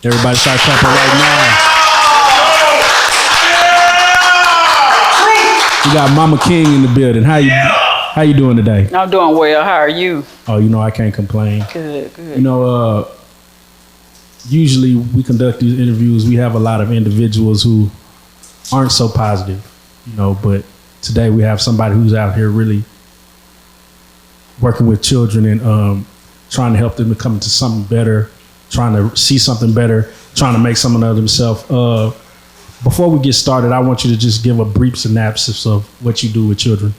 Everybody start clapping right now. We got Mama King in the building. How you doing today? I'm doing well. How are you? Oh, I can't complain. Good, good. Usually we conduct these interviews. We have a lot of individuals who aren't so positive, but today we have somebody who's out here really working with children and trying to help them become into something better, trying to see something better, trying to make something of themselves. Before we get started, I want you to just give a brief synopsis of what you do with children.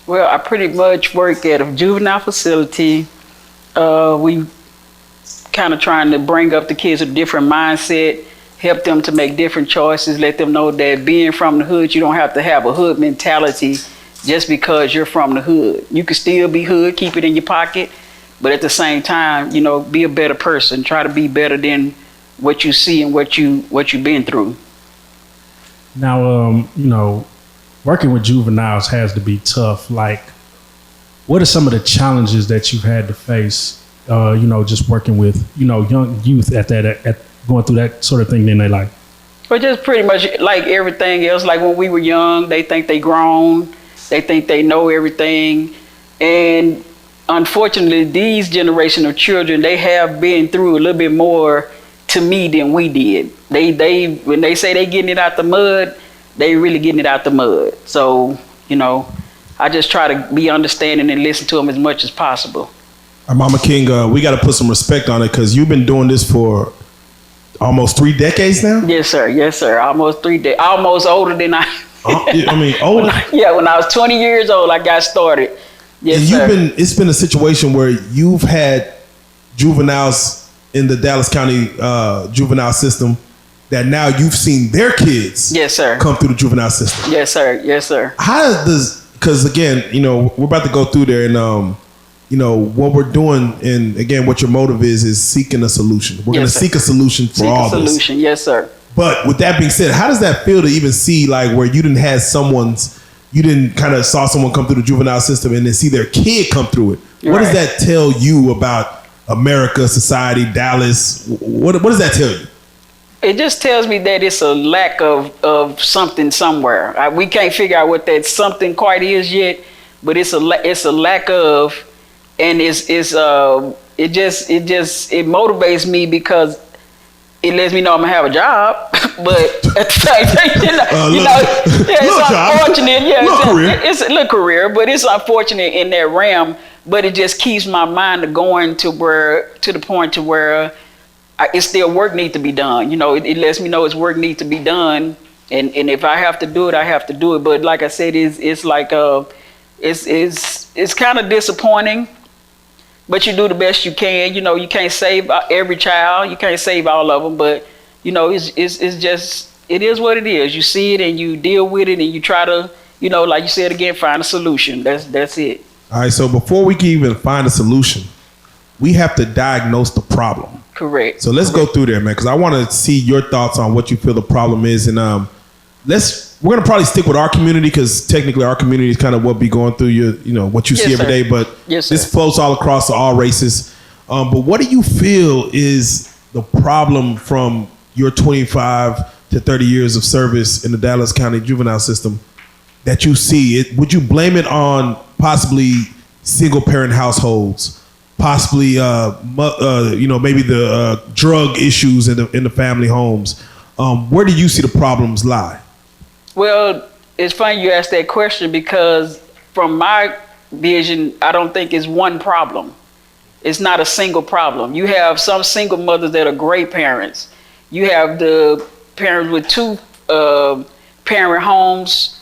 Well, I pretty much work at a juvenile facility. We kind of trying to bring up the kids with a different mindset, help them to make different choices, let them know that being from the hood, you don't have to have a hood mentality just because you're from the hood. You can still be hood, keep it in your pocket, but at the same time, be a better person. Try to be better than what you see and what you've been through. Now, working with juveniles has to be tough. Like, what are some of the challenges that you've had to face? Just working with young youth at going through that sort of thing in their life. But just pretty much like everything else. Like when we were young, they think they grown, they think they know everything, and unfortunately, these generation of children, they have been through a little bit more to me than we did. They when they say they getting it out the mud, they really getting it out the mud. So, I just try to be understanding and listen to them as much as possible. Mama King, we got to put some respect on it because you've been doing this for almost 3 decades now? Yes, sir. Yes, sir. Almost 3 decades. Almost older than I. Older. When I was 20 years old, I got started. Yes, sir. It's been a situation where you've had juveniles in the Dallas County juvenile system that now you've seen their kids yes, sir. Come through the juvenile system. Yes, sir. Yes, sir. Because again, we're about to go through there and what we're doing, and again, what your motive is seeking a solution. We're going to seek a solution for all this. Seek a solution, yes, sir. But with that being said, how does that feel to even see like where you didn't kind of saw someone come through the juvenile system and then see their kid come through it? Right. What does that tell you about America, society, Dallas? What does that tell you? It just tells me that it's a lack of something somewhere. We can't figure out what that something quite is yet, but it's a lack of. And it motivates me because it lets me know I'm gonna have a job, but at the same time, it's unfortunate. It's a little career, but it's unfortunate in that realm. But it just keeps my mind going to the point to where it's still work need to be done. It lets me know it's work need to be done, and if I have to do it, I have to do it. But like I said, it's like it's kind of disappointing. But you do the best you can. You can't save every child. You can't save all of them. But it's just it is what it is. You see it and you deal with it and you try to like you said again, find a solution. That's it. All right. So before we can even find a solution, we have to diagnose the problem. Correct. So let's go through there, man, because I want to see your thoughts on what you feel the problem is, and we're gonna probably stick with our community because technically our community is kind of what be going through what you see every day. But this flows all across to all races. But what do you feel is the problem from your 25 to 30 years of service in the Dallas County juvenile system that you see? Would you blame it on possibly single parent households, possibly maybe the drug issues in the family homes? Where do you see the problems lie? Well, it's funny you asked that question because from my vision, I don't think it's one problem. It's not a single problem. You have some single mothers that are great parents. You have the parents with 2 parent homes.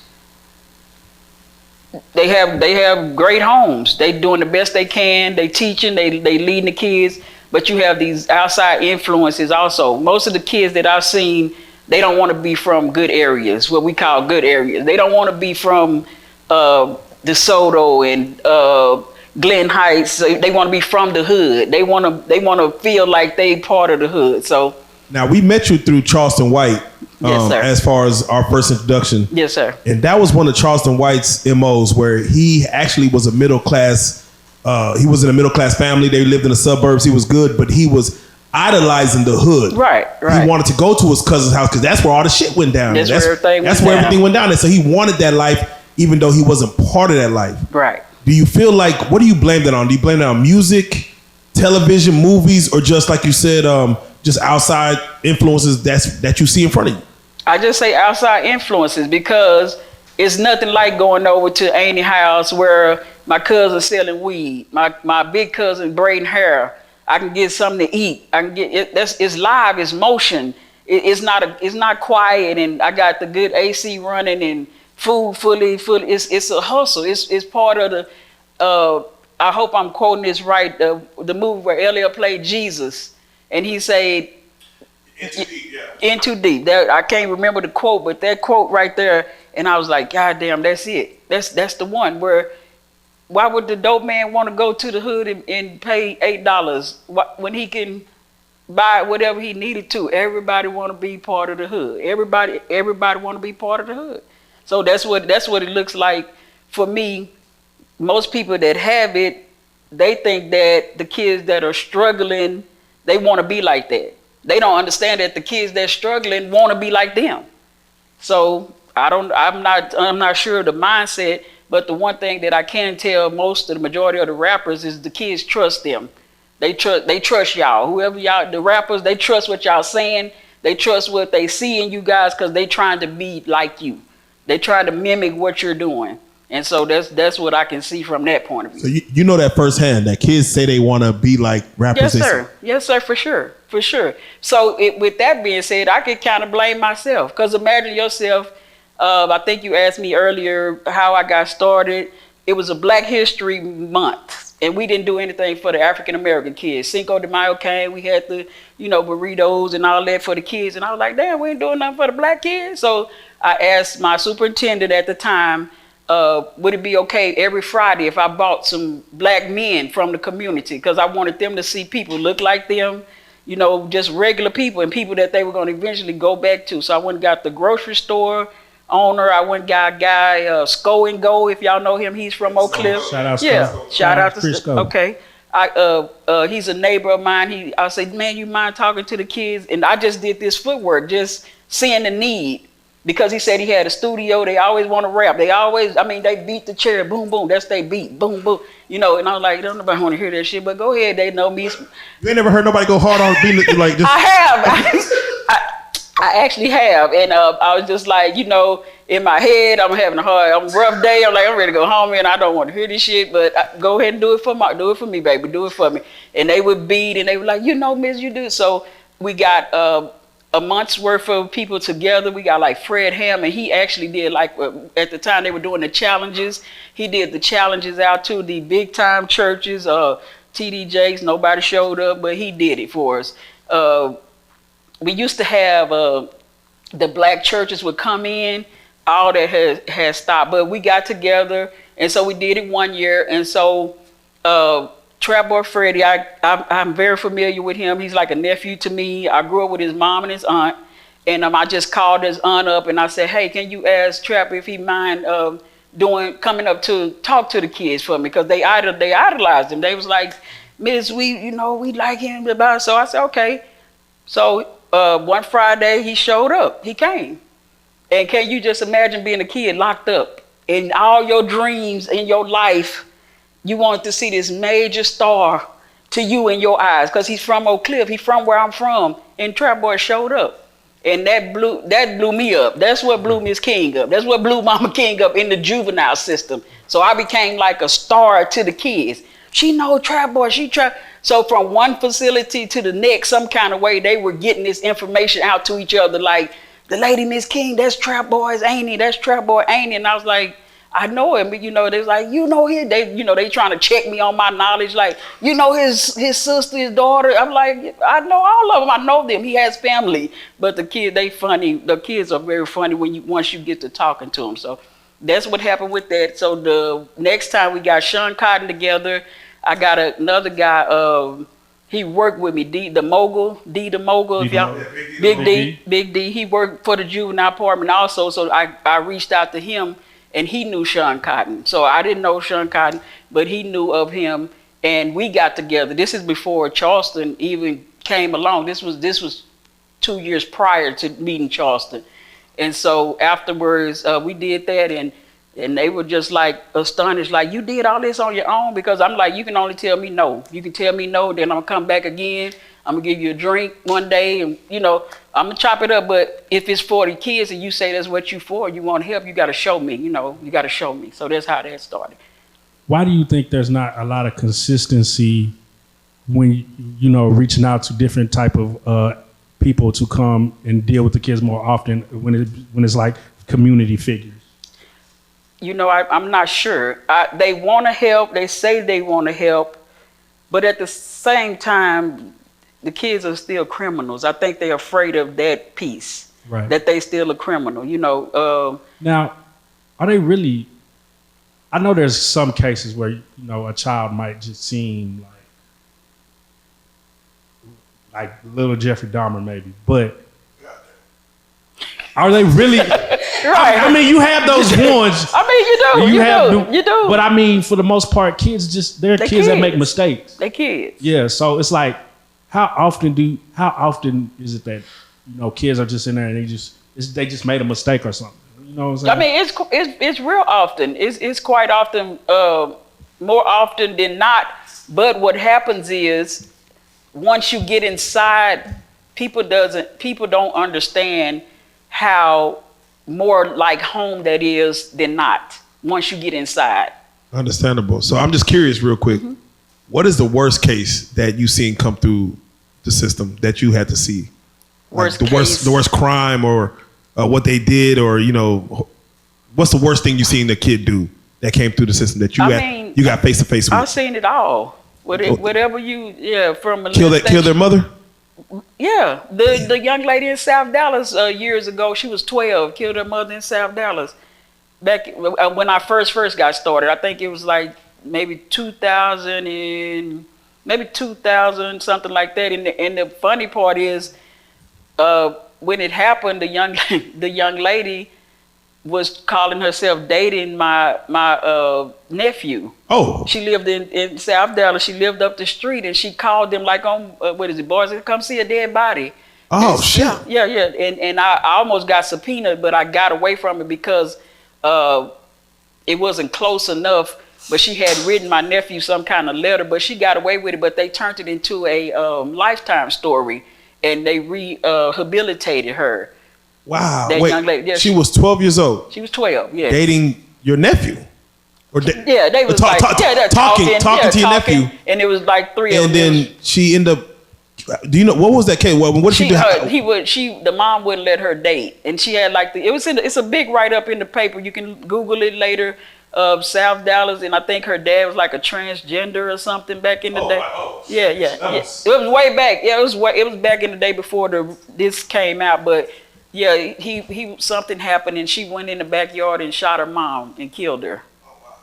They have great homes. They doing the best they can. They teaching, they leading the kids. But you have these outside influences also. Most of the kids that I've seen, they don't want to be from good areas, what we call good areas. They don't want to be from DeSoto and Glen Heights. They want to be from the hood. They want to feel like they part of the hood. So now we met you through Charleston White, yes, sir. As far as our first introduction. Yes, sir. And that was one of Charleston White's MOs, where he actually was a middle class. He was in a middle class family. They lived in the suburbs. He was good, but he was idolizing the hood. Right. He wanted to go to his cousin's house because that's where all the shit went down. That's where everything went down. And so he wanted that life, even though he wasn't part of that life. Right. Do you feel like, what do you blame that on? Do you blame that on music, television, movies, or just like you said, just outside influences that you see in front of you? I just say outside influences because it's nothing like going over to Annie's house where my cousin's selling weed, my big cousin braiding hair. I can get something to eat. I can get it. It's live. It's motion. It's not quiet. And I got the good AC running and food fully. It's a hustle. It's part of the. I hope I'm quoting this right. The movie where Elliot played Jesus, and he said, "In too deep." Yeah. In too deep. I can't remember the quote, but that quote right there, and I was like, God damn, that's it. That's the one where. Why would the dope man want to go to the hood and pay $8 when he can buy whatever he needed to? Everybody want to be part of the hood. Everybody want to be part of the hood. So that's what it looks like for me. Most people that have it, they think that the kids that are struggling, they want to be like that. They don't understand that the kids that are struggling want to be like them. So I'm not sure of the mindset. But the one thing that I can tell most of the majority of the rappers is the kids trust them. They trust y'all. Whoever y'all, the rappers, they trust what y'all saying. They trust what they see in you guys because they trying to be like you. They try to mimic what you're doing. And so that's what I can see from that point of view. So you know that firsthand, that kids say they want to be like rappers. Yes, sir, for sure. So with that being said, I could kind of blame myself because imagine yourself. I think you asked me earlier how I got started. It was a Black History Month, and we didn't do anything for the African American kids. Cinco de Mayo came, we had the, burritos and all that for the kids, and I was like, damn, we ain't doing nothing for the black kids. So I asked my superintendent at the time, would it be okay every Friday if I bought some black men from the community? Because I wanted them to see people look like them, just regular people and people that they were going to eventually go back to. So I went and got the grocery store owner. I went and got a guy, Sco and Go, if y'all know him. He's from Oak Cliff. Shout out shout out to Chris. Okay. He's a neighbor of mine. I said, man, you mind talking to the kids? And I just did this footwork, just seeing the need. Because he said he had a studio, they always want to rap. They beat the chair, boom, boom, that's they beat, boom, boom. And I was like, don't nobody want to hear that shit, but go ahead, they know me. You ain't never heard nobody go hard on beating like this? I have. I actually have, and I was just like, in my head, I'm having I'm a rough day. I'm like, I'm ready to go home, and I don't want to hear this shit. But go ahead and do it for me, baby, do it for me. And they would beat, and they were like, miss, you do it. So we got a month's worth of people together. We got like Fred Ham, and he actually did at the time they were doing the challenges. He did the challenges out to the big time churches, TD Jakes. Nobody showed up, but he did it for us. We used to have the black churches would come in. All that has stopped, but we got together, and so we did it one year. And so Trap Boy Freddie, I'm very familiar with him. He's like a nephew to me. I grew up with his mom and his aunt, and I just called his aunt up and I said, hey, can you ask Trap if he mind coming up to talk to the kids for me, because they idolized him. They was like, Miss, we like him. So I said, okay. So one Friday he showed up. He came. And can you just imagine being a kid locked up in all your dreams in your life? You wanted to see this major star to you in your eyes because he's from Oak Cliff. He's from where I'm from. And Trap Boy showed up. And that blew me up. That's what blew Miss King up. That's what blew Mama King up in the juvenile system. So I became like a star to the kids. She know Trap Boy. So from one facility to the next, some kind of way, they were getting this information out to each other. Like, the lady Miss King, that's Trap Boy's Annie. That's Trap Boy Annie. And I was like, I know him. But, they was like, him. They trying to check me on my knowledge. Like, his sister, his daughter. I'm like, I know all of them. I know them. He has family. But the kids, they funny. The kids are very funny once you get to talking to them. So that's what happened with that. So the next time we got Sean Cotton together, I got another guy. He worked with me, D the Mogul, if y'all, Big D. He worked for the juvenile department also, so I reached out to him, and he knew Sean Cotton. So I didn't know Sean Cotton, but he knew of him, and we got together. This is before Charleston even came along. This was 2 years prior to meeting Charleston. And so afterwards, we did that, and they were just like astonished, like, you did all this on your own? Because I'm like, you can only tell me no. You can tell me no, then I'm gonna come back again. I'm gonna give you a drink one day, and I'm gonna chop it up. But if it's 40 kids and you say that's what you for, you want help, you gotta show me. You gotta show me. So that's how that started. Why do you think there's not a lot of consistency when reaching out to different type of people to come and deal with the kids more often when it's like community figures? I'm not sure. They want to help. They say they want to help, but at the same time, the kids are still criminals. I think they're afraid of that piece, right? That they still a criminal. Now, are they really? I know there's some cases where a child might just seem like little Jeffrey Dahmer, maybe, but are they really? Right. I mean, you have those ones. I mean, you do. But I mean, for the most part, they're kids that make mistakes. They kids. Yeah. So it's like, how often is it that kids are just in there and they just made a mistake or something? You know what I'm saying? I mean, it's real often. It's quite often, more often than not. But what happens is, once you get inside, people don't understand how more like home that is than not once you get inside. Understandable. So I'm just curious real quick. Mm-hmm. What is the worst case that you've seen come through the system that you had to see? The worst crime or what they did, or what's the worst thing you seen the kid do that came through the system that you got face to face with? I've seen it all. Whatever from kill their mother? Yeah, the young lady in South Dallas years ago, she was 12, killed her mother in South Dallas. Back when I first got started, I think it was like maybe 2000 something like that. And the funny part is, when it happened, the young lady was calling herself dating my nephew. Oh. She lived in South Dallas. She lived up the street, and she called them like on boys, come see a dead body. Oh, and, shit. Yeah. And I almost got subpoenaed, but I got away from it because it wasn't close enough. But she had written my nephew some kind of letter, but she got away with it. But they turned it into a Lifetime story, and they rehabilitated her. Wow. That young lady. Yeah, she was 12 years old. She was 12, yeah. Dating your nephew? They was talking to your nephew. And it was like three of them. And then she ended up, do you know, what was that case? What did she do? The mom wouldn't let her date. And she had it's a big write-up in the paper. You can Google it later. South Dallas, and I think her dad was like a transgender or something back in the day. Yeah. It was way back. Yeah, it was back in the day before this came out, but yeah, he something happened, and she went in the backyard and shot her mom and killed her.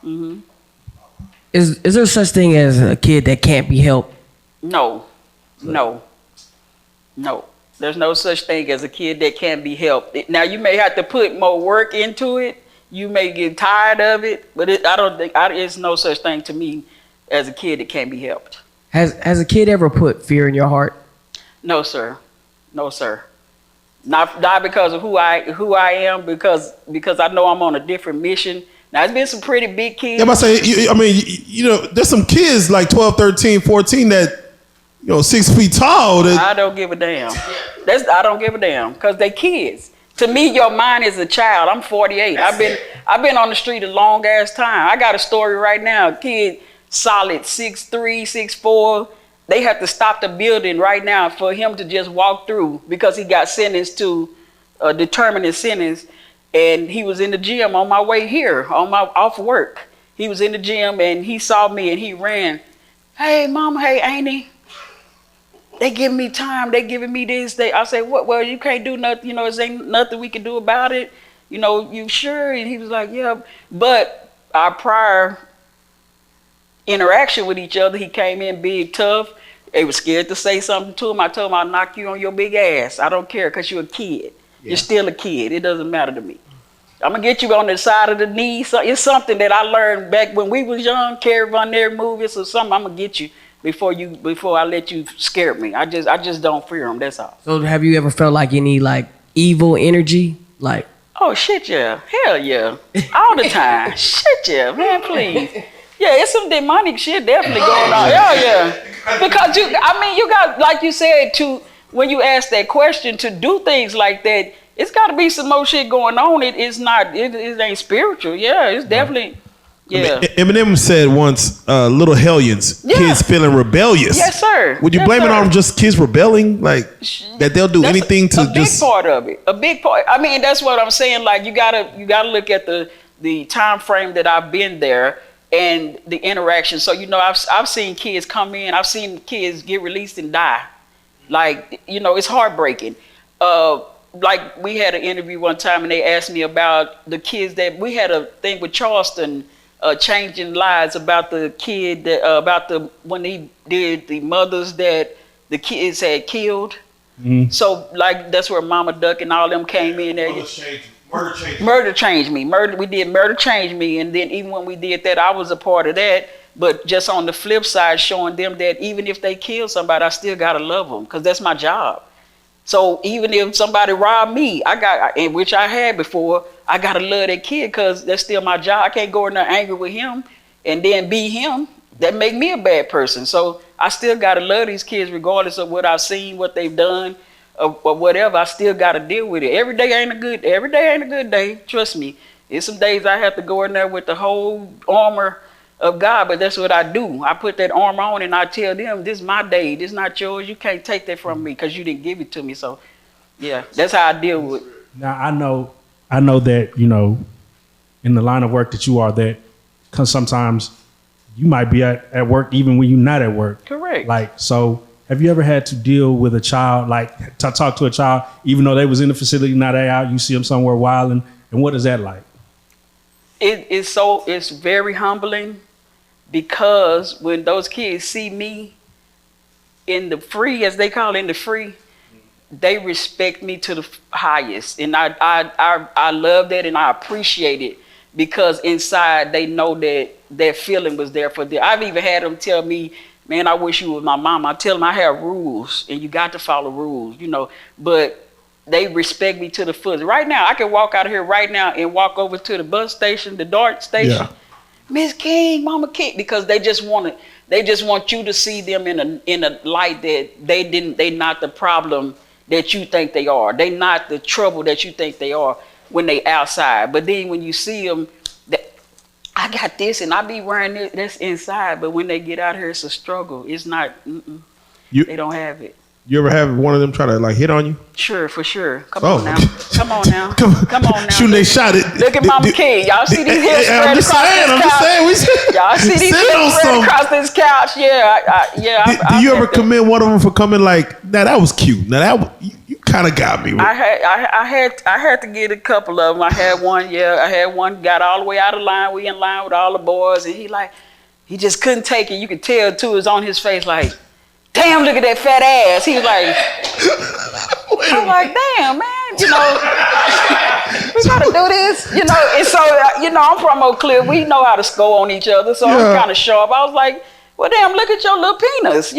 Mm-hmm. Is there such thing as a kid that can't be helped? No. There's no such thing as a kid that can't be helped. Now, you may have to put more work into it. You may get tired of it, but I don't think it's no such thing to me as a kid that can't be helped. Has a kid ever put fear in your heart? No, sir. Not because of who I am, because I know I'm on a different mission. Now, it's been some pretty big kids. Yeah, but I mean, there's some kids like 12, 13, 14 that, 6 feet tall. I don't give a damn. I don't give a damn, because they kids. To me, your mind is a child. I'm 48. I've been on the street a long ass time. I got a story right now. Kid, solid 6'3", 6'4". They have to stop the building right now for him to just walk through because he got sentenced to a determinate sentence. And he was in the gym on my way here, off work. He was in the gym and he saw me and he ran. Hey, mama, hey, Auntie. They giving me time. They giving me this. I say, what? Well, you can't do nothing. There ain't nothing we can do about it. You sure? And he was like, yeah. But our prior interaction with each other, he came in big, tough. They were scared to say something to him. I told him, I'll knock you on your big ass. I don't care, because you're a kid. Yeah. You're still a kid. It doesn't matter to me. I'm going to get you on the side of the knee. So it's something that I learned back when we was young, Carrie Von Air movies or something. I'm going to get you. before I let you scare me. I just don't fear them. That's all. So have you ever felt like any like evil energy? Like, oh shit, yeah, hell yeah, all the time. Shit, yeah, man, please. Yeah, it's some demonic shit definitely going on. Yeah. Because you got, like you said, when you ask that question, to do things like that, it's got to be some more shit going on. It ain't spiritual. Yeah, it's definitely. Yeah. Eminem said once, little hellions, kids feeling rebellious. Yes, sir. Would you blame it on just kids rebelling? Like, that they'll do anything to just... A big part of it. A big part. I mean, that's what I'm saying. Like, you gotta look at the time frame that I've been there and the interaction. So, I've seen kids come in. I've seen kids get released and die. Like, it's heartbreaking. Like, we had an interview one time and they asked me about the kids that... We had a thing with Charleston... changing lives about the kid that when he did the mothers that the kids had killed. Mm-hmm. So like that's where Mama Duck and all them came in there. Murder changed me. We did Murder Changed Me, and then even when we did that, I was a part of that. But just on the flip side, showing them that even if they kill somebody, I still gotta love them because that's my job. So even if somebody robbed me, which I had before, I gotta love that kid because that's still my job. I can't go in there angry with him and then be him. That make me a bad person. So I still gotta love these kids regardless of what I've seen, what they've done, or whatever. I still gotta deal with it. Every day ain't a good day. Trust me. There's some days I have to go in there with the whole armor of God, but that's what I do. I put that armor on and I tell them, this is my day. This is not yours. You can't take that from me because you didn't give it to me. So, yeah, that's how I deal with it. Now, I know that, in the line of work that you are, that because sometimes you might be at work even when you're not at work. Correct. Like, so have you ever had to deal with a child, like to talk to a child, even though they was in the facility, not out, you see them somewhere wilding, and what is that like? It's very humbling. Because when those kids see me in the free, as they call it, they respect me to the highest. And I love that and I appreciate it because inside they know that that feeling was there for them. I've even had them tell me, man, I wish you was my mama. I tell them I have rules and you got to follow rules, but they respect me to the fullest. Right now, I can walk out of here right now and walk over to the bus station, the DART station. Yeah. Miss King, Mama King, because they just want you to see them in a light that they not the problem that you think they are. They not the trouble that you think they are when they outside. But then when you see them, I got this and I be wearing this, that's inside. But when they get out here, it's a struggle. It's not, they don't have it. You ever have one of them try to like hit on you? Sure, for sure. Come on now. Come on now. Shooting they shot it. Look at Mama King. Y'all see these hips spread across this couch? Y'all see these hips spread across this couch? Yeah. Do you ever commend one of them for coming like, that was cute. Now you kind of got me. I had to get a couple of them. I had one got all the way out of line. We in line with all the boys, and he just couldn't take it. You could tell too. It was on his face like, damn, look at that fat ass. He was like, I'm like, damn, man, we gotta do this, and so, I'm from Oak Cliff. We know how to score on each other, so I'm kind of sharp. I was like, well, damn, look at your little penis, So,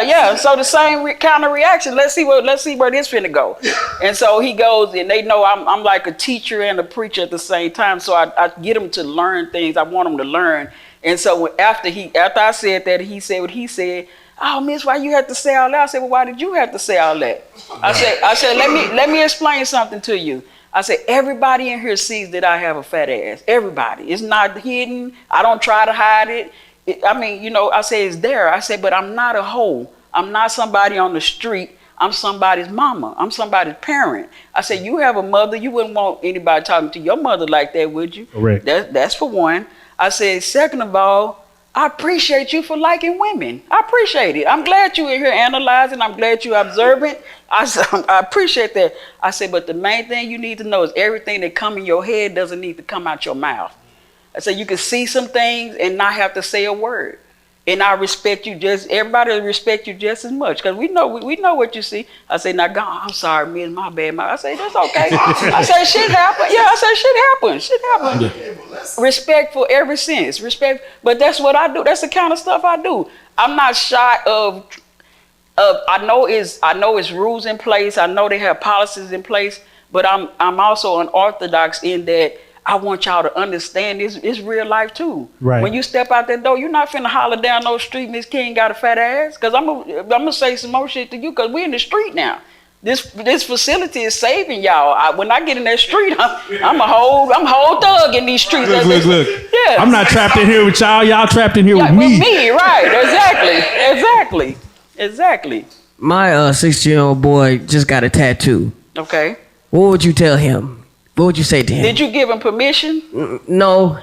yeah. So the same kind of reaction. Let's see where this finna go. And so he goes, and they know I'm like a teacher and a preacher at the same time. So I get them to learn things. I want them to learn. And so after I said that, he said what he said. Oh, miss, why you have to say all that? I said, well, why did you have to say all that? I said, let me explain something to you. I said, everybody in here sees that I have a fat ass. Everybody. It's not hidden. I don't try to hide it. I say it's there. I said, but I'm not a hoe. I'm not somebody on the street. I'm somebody's mama. I'm somebody's parent. I said, you have a mother. You wouldn't want anybody talking to your mother like that, would you? Correct. That's for one. I said, second of all, I appreciate you for liking women. I appreciate it. I'm glad you in here analyzing. I'm glad you're observant. I appreciate that. I said, but the main thing you need to know is everything that come in your head doesn't need to come out your mouth. I said, you can see some things and not have to say a word. And I respect you everybody will respect you just as much. Because we know what you see. I say, now, God, I'm sorry, miss, my bad. I say, that's okay. I say, shit happen. Yeah, I say, shit happen. Yeah. Respectful every sense. Respect. But that's what I do. That's the kind of stuff I do. I'm not shy of I know it's rules in place. I know they have policies in place. But I'm also unorthodox in that I want y'all to understand it's real life too. Right. When you step out that door, you're not finna holler down no street, Miss King got a fat ass. Cause I'm gonna say some more shit to you, cause we in the street now. This facility is saving y'all. When I get in that street, I'm a whole thug in these streets. Look. Yeah. I'm not trapped in here with y'all. Y'all trapped in here with me. Right? Exactly. My 16-year-old boy just got a tattoo. Okay. What would you tell him? What would you say to him? Did you give him permission? No.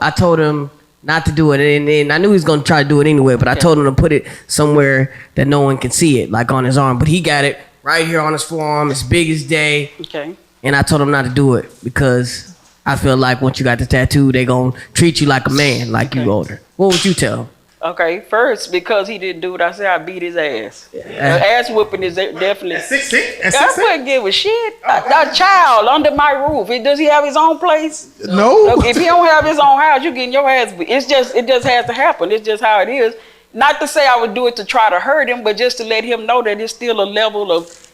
I told him not to do it, and I knew he was gonna try to do it anyway. But I told him to put it somewhere that no one can see it, like on his arm. But he got it right here on his forearm, as big as day. Okay. And I told him not to do it because I feel like once you got the tattoo, they gonna treat you like a man, like you older. What would you tell him? Okay, first, because he didn't do it, I said I beat his ass. Ass whooping is definitely. At 16? I wouldn't give a shit. A child under my roof. Does he have his own place? No. If he don't have his own house, you getting your ass beat. It just has to happen. It's just how it is. Not to say I would do it to try to hurt him, but just to let him know that it's still a level of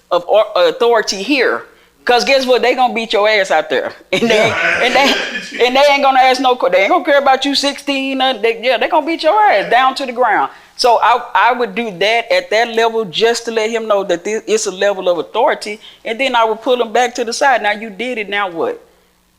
authority here. Cause guess what? They gonna beat your ass out there, and they ain't gonna ask no. They ain't gonna care about you 16. They gonna beat your ass down to the ground. So I would do that at that level just to let him know that it's a level of authority, and then I would pull him back to the side. Now you did it. Now what?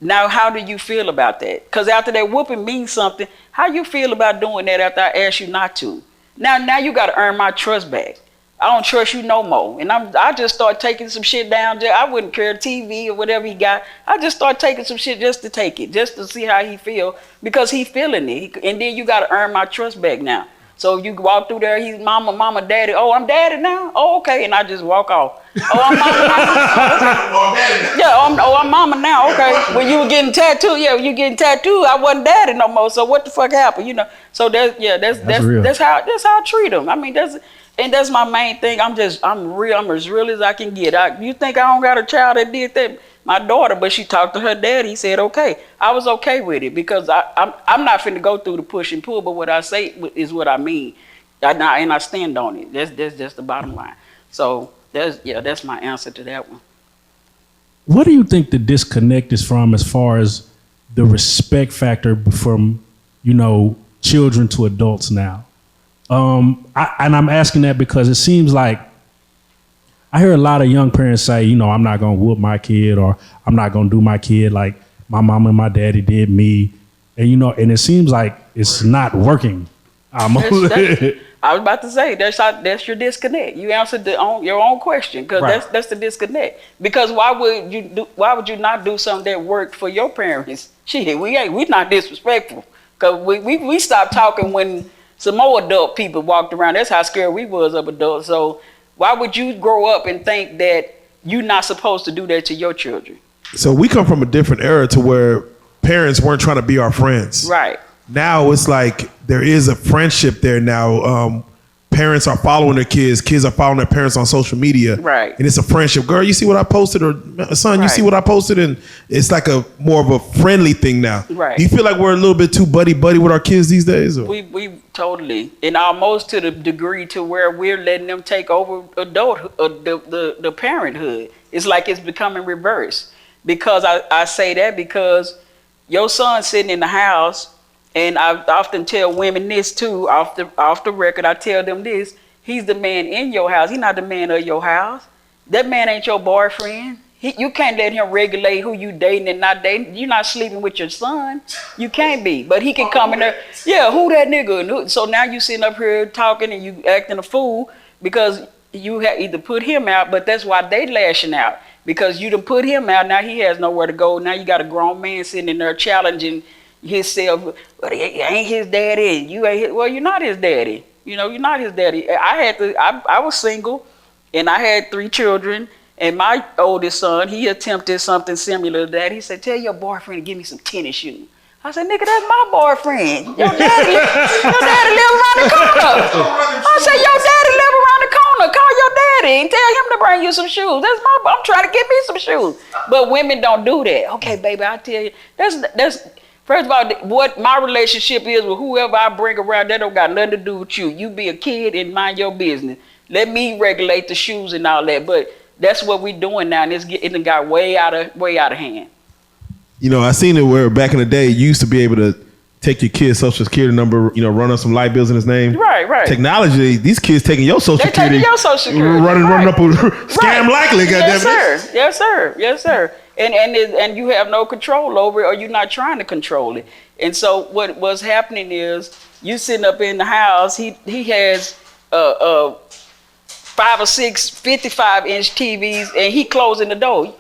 Now how do you feel about that? Cause after that whooping means something. How you feel about doing that after I asked you not to? Now you got to earn my trust back. I don't trust you no more. And I just start taking some shit down. I wouldn't care, TV or whatever he got. I just start taking some shit just to take it, just to see how he feel, because he feeling it. And then you got to earn my trust back now. So you walk through there, he's mama, daddy. Oh, I'm daddy now? Oh, okay. And I just walk off. Oh, I'm mama now? Yeah, I'm mama now. Okay. When you were getting tattooed, when you getting tattooed, I wasn't daddy no more. So what the fuck happened? You know. So that's how I treat him. I mean, that's my main thing. I'm as real as I can get. You think I don't got a child that did that? My daughter, but she talked to her dad. He said, okay. I was okay with it because I'm not finna go through the push and pull, but what I say is what I mean. And I stand on it. That's just the bottom line. So that's my answer to that one. What do you think the disconnect is from as far as the respect factor from, children to adults now? I'm asking that because it seems like I hear a lot of young parents say, I'm not going to whoop my kid, or I'm not going to do my kid like my mom and my daddy did me. And, and it seems like it's not working. I was about to say, that's your disconnect. You answered your own question, because that's the disconnect. Because why would you not do something that worked for your parents? Shit, we not disrespectful. Because we stopped talking when some more adult people walked around. That's how scared we was of adults. So why would you grow up and think that you're not supposed to do that to your children? So we come from a different era to where parents weren't trying to be our friends. Right. Now it's like there is a friendship there now. Parents are following their kids. Kids are following their parents on social media. Right. And it's a friendship. Girl, you see what I posted? Or son, you see what I posted? And it's like a more of a friendly thing now. Right. Do you feel like we're a little bit too buddy with our kids these days? Or? We totally, and almost to the degree to where we're letting them take over adulthood, the parenthood. It's like it's becoming reversed. Because I say that because your son's sitting in the house. And I often tell women this too, off the record, I tell them this: he's the man in your house. He's not the man of your house. That man ain't your boyfriend. You can't let him regulate who you dating and not dating. You're not sleeping with your son. You can't be. But he can come in there, who that nigga? So now you sitting up here talking and you acting a fool because you have either put him out, but that's why they lashing out. Because you done put him out, now he has nowhere to go. Now you got a grown man sitting in there challenging himself. But he ain't his daddy. You ain't well, you're not his daddy. You're not his daddy. I was single and I had 3 children, and my oldest son, he attempted something similar to that. He said, tell your boyfriend to give me some tennis shoes. I said, nigga, that's my boyfriend. Your daddy live the corner. I said, your daddy live around the corner. Call your daddy and tell him to bring you some shoes. I'm trying to get me some shoes. But women don't do that. Okay, baby, I tell you, that's first of all, what my relationship is with whoever I bring around, that don't got nothing to do with you. You be a kid and mind your business. Let me regulate the shoes and all that. But that's what we doing now, and it got way out of hand. You know, I seen it where back in the day, you used to be able to take your kid's social security number, you know, run up some light bills in his name. Right. Technology, these kids taking your social security. They taking your social security. Running up a scam likely, goddammit. Yes, sir. And you have no control over it, or you're not trying to control it. And so what's happening is you sitting up in the house, he has 5 or 6 55-inch TVs, and he closing the door.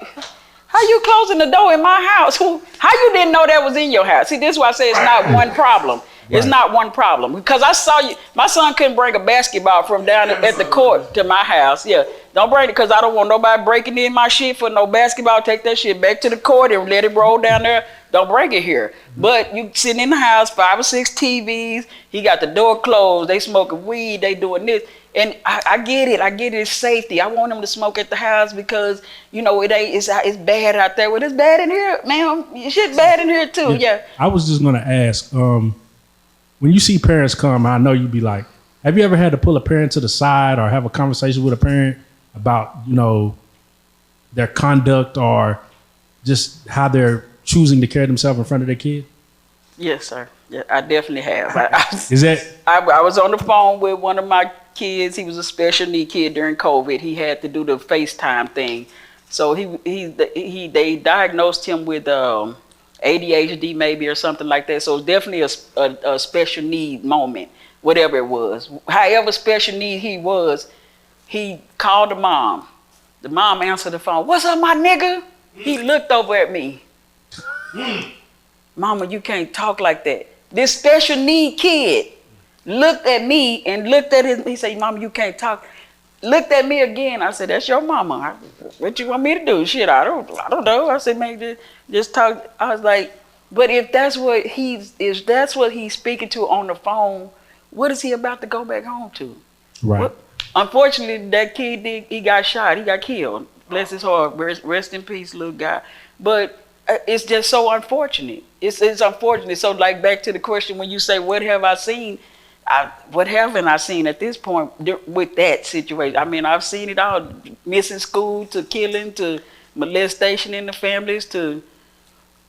How you closing the door in my house? How you didn't know that was in your house? See, this is why I say it's not one problem. It's not one problem. Because I saw you, my son couldn't bring a basketball from down at the court to my house. Yeah, don't bring it, because I don't want nobody breaking in my shit for no basketball. Take that shit back to the court and let it roll down there. Don't bring it here. But you sitting in the house, 5 or 6 TVs, he got the door closed, they smoking weed, they doing this. And I get it. It's safety. I want them to smoke at the house because, you know, it's bad out there. Well, it's bad in here, man. Shit bad in here too. Yeah. I was just gonna ask, when you see parents come, I know you'd be like, have you ever had to pull a parent to the side or have a conversation with a parent about, you know, their conduct or just how they're choosing to carry themselves in front of their kid? Yes, sir. Yeah, I definitely have. I was on the phone with one of my kids. He was a special need kid during COVID. He had to do the FaceTime thing. So they diagnosed him with ADHD maybe or something like that. So it's definitely a special need moment, whatever it was. However special need he was, he called the mom. The mom answered the phone. What's up, my nigga? He looked over at me. Mama, you can't talk like that. This special need kid looked at me and looked at his, he said, Mama, you can't talk. Looked at me again. I said, that's your mama. What you want me to do? Shit, I don't know. I said, man, just talk. I was like, but if that's what he's speaking to on the phone, what is he about to go back home to? Right. Unfortunately, that kid he got shot. He got killed. Bless his heart. Rest in peace, little guy. But it's just so unfortunate. It's unfortunate. So, like, back to the question when you say, what have I seen? What haven't I seen at this point with that situation? I mean, I've seen it all. Missing school to killing to molestation in the families to,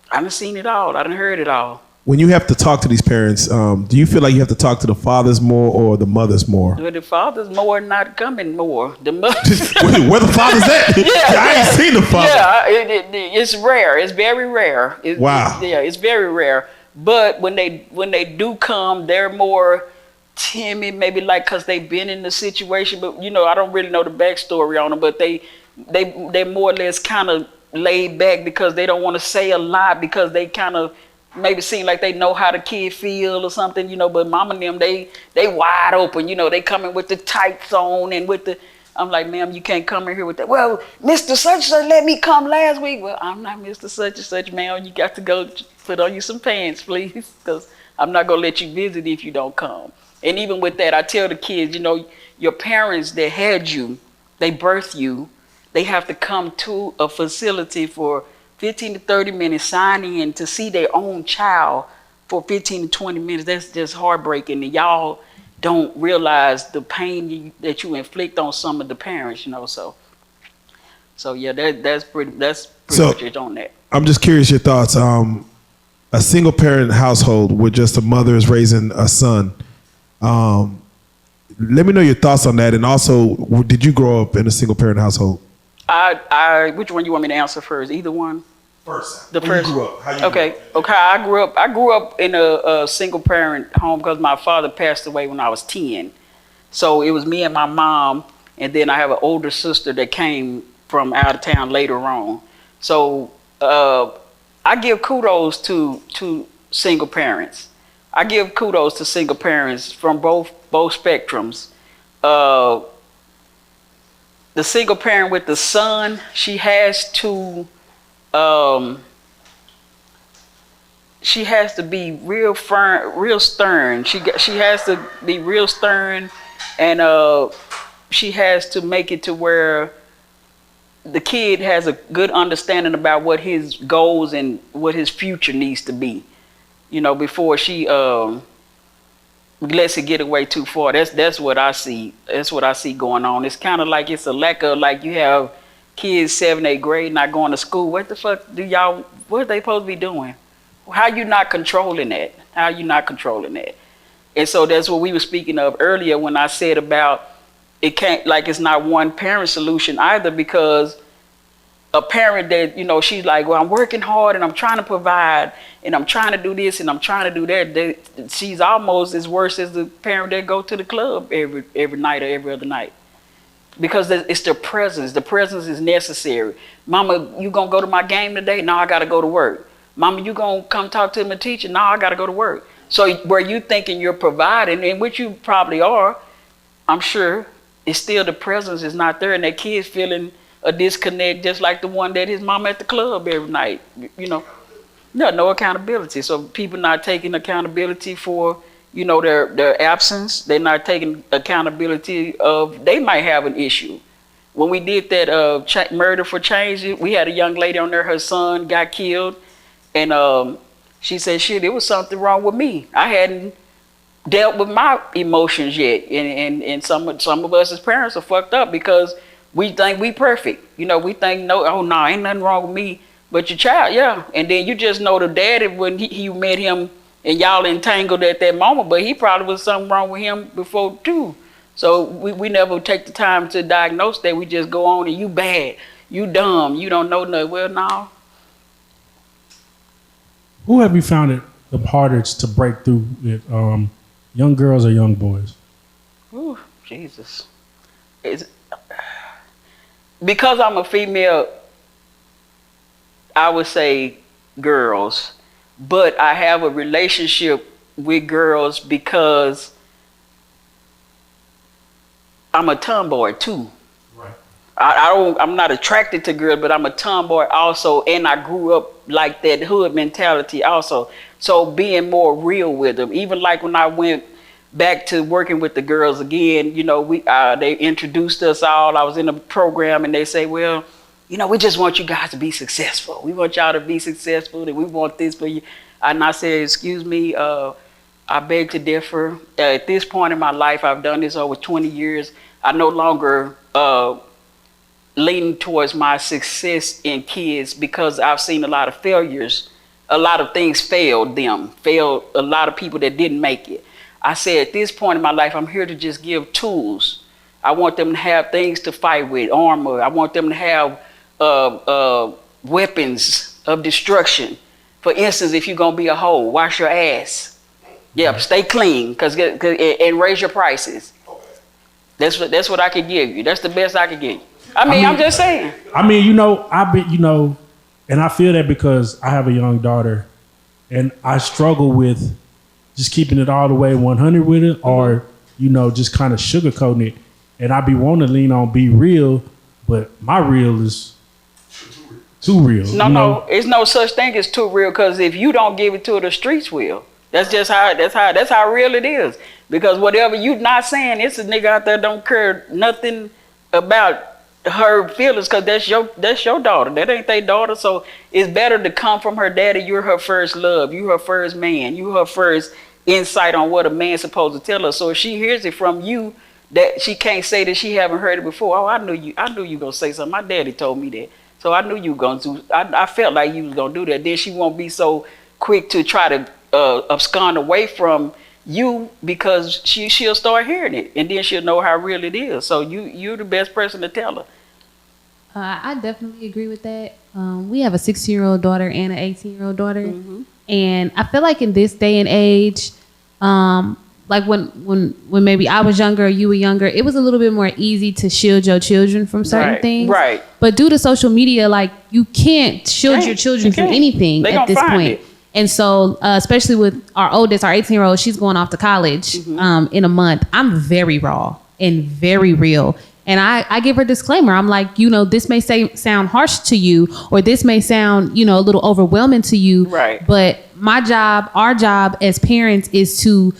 I done seen it all. I done heard it all. When you have to talk to these parents, do you feel like you have to talk to the fathers more or the mothers more? Well, the fathers more, not coming more. The mothers. Where the fathers at? I ain't seen the father. Yeah, it's rare. It's very rare. Wow. It's very rare. But when they do come, they're more timid, maybe like because they've been in the situation. But you know, I don't really know the backstory on them. But they more or less kind of laid back because they don't want to say a lot because they kind of maybe seem like they know how the kid feel or something, you know. But mama and them, they wide open, you know. They coming with the tights on and with the. I'm like, ma'am, you can't come in here with that. Well, Mr. Such and Such let me come last week. Well, I'm not Mr. Such and Such, ma'am. You got to go put on you some pants, please, because I'm not gonna let you visit if you don't come. And even with that, I tell the kids, you know, your parents that had you, they birthed you, they have to come to a facility for 15 to 30 minutes, sign in to see their own child for 15 to 20 minutes. That's just heartbreaking. And y'all don't realize the pain that you inflict on some of the parents, you know. So yeah, that's pretty much it on that. I'm just curious your thoughts. A single parent household where just a mother is raising a son. Let me know your thoughts on that. And also, did you grow up in a single parent household? Which one you want me to answer first? Either one. First. The first. You grew up. How you grew up? Okay. I grew up in a single parent home because my father passed away when I was 10. So it was me and my mom, and then I have an older sister that came from out of town later on. So I give kudos to single parents. I give kudos to single parents from both spectrums. The single parent with the son, she has to she has to be real firm, real stern. She has to be real stern, and she has to make it to where the kid has a good understanding about what his goals and what his future needs to be. You know, before she lets it get away too far. That's what I see. That's what I see going on. It's kind of like it's a lack of, like, you have kids 7th, 8th grade not going to school. What the fuck what are they supposed to be doing? How you not controlling that? How you not controlling that? And so that's what we were speaking of earlier when I said about it can't, like, it's not one parent solution either, because a parent that, you know, she's like, well, I'm working hard and I'm trying to provide and I'm trying to do this and I'm trying to do that. She's almost as worse as the parent that go to the club every night or every other night. Because it's their presence. The presence is necessary. Mama, you gonna go to my game today? No, I gotta go to work. Mama, you gonna come talk to my teacher? No, I gotta go to work. So where you thinking you're providing, and which you probably are, I'm sure, it's still the presence is not there, and that kid's feeling a disconnect, just like the one that his mama at the club every night. You know, no accountability. So people not taking accountability for, you know, their absence. They're not taking accountability of they might have an issue. When we did that Murder for Change, we had a young lady on there. Her son got killed, and she said, "Shit, it was something wrong with me. I hadn't dealt with my emotions yet." And some of us as parents are fucked up because we think we perfect. You know, we think no, ain't nothing wrong with me. But your child, yeah. And then you just know the daddy when you met him and y'all entangled at that moment, but he probably was something wrong with him before too. So we never take the time to diagnose that. We just go on and you bad, you dumb, you don't know nothing. Well, no. Who have you found it the hardest to break through with, young girls or young boys? Ooh, Jesus. Because I'm a female, I would say girls, but I have a relationship with girls because I'm a tomboy too. Right. I'm not attracted to girls, but I'm a tomboy also, and I grew up like that hood mentality also. So being more real with them, even like when I went back to working with the girls again, you know, they introduced us all. I was in a program and they say, well, you know, we just want you guys to be successful. We want y'all to be successful, and we want this for you. And I said, excuse me, I beg to differ. At this point in my life, I've done this over 20 years. I no longer lean towards my success in kids because I've seen a lot of failures. A lot of things failed a lot of people that didn't make it. I said, at this point in my life, I'm here to just give tools. I want them to have things to fight with, armor. I want them to have weapons of destruction. For instance, if you're gonna be a hoe, wash your ass. Yeah, stay clean, and raise your prices. That's what I can give you. That's the best I can give you. I mean, I'm just saying. I mean, you know, and I feel that because I have a young daughter, and I struggle with just keeping it all the way 100 with it, or, you know, just kind of sugarcoating it. And I be wanting to lean on be real, but my real is too real. No, it's no such thing as too real, because if you don't give it to her, the streets will. That's how real it is. Because whatever you not saying, it's a nigga out there don't care nothing about her feelings, because that's your daughter. That ain't their daughter. So it's better to come from her daddy. You're her first love. You her first man. You her first insight on what a man's supposed to tell her. So if she hears it from you, that she can't say that she haven't heard it before. Oh, I knew you gonna say something. My daddy told me that. So I knew you were gonna do. I felt like you was gonna do that. Then she won't be so quick to try to abscond away from you, because she'll start hearing it, and then she'll know how real it is. So you're the best person to tell her. I definitely agree with that. We have a 16-year-old daughter and an 18-year-old daughter, and I feel like in this day and age, like when maybe I was younger or you were younger, it was a little bit more easy to shield your children from certain things. Right. But due to social media, like, you can't shield your children from anything at this point. And so, especially with our oldest, our 18-year-old, she's going off to college in a month. I'm very raw and very real. And I give her a disclaimer. I'm like, this may sound harsh to you, or this may sound, a little overwhelming to you. Right. But our job as parents is to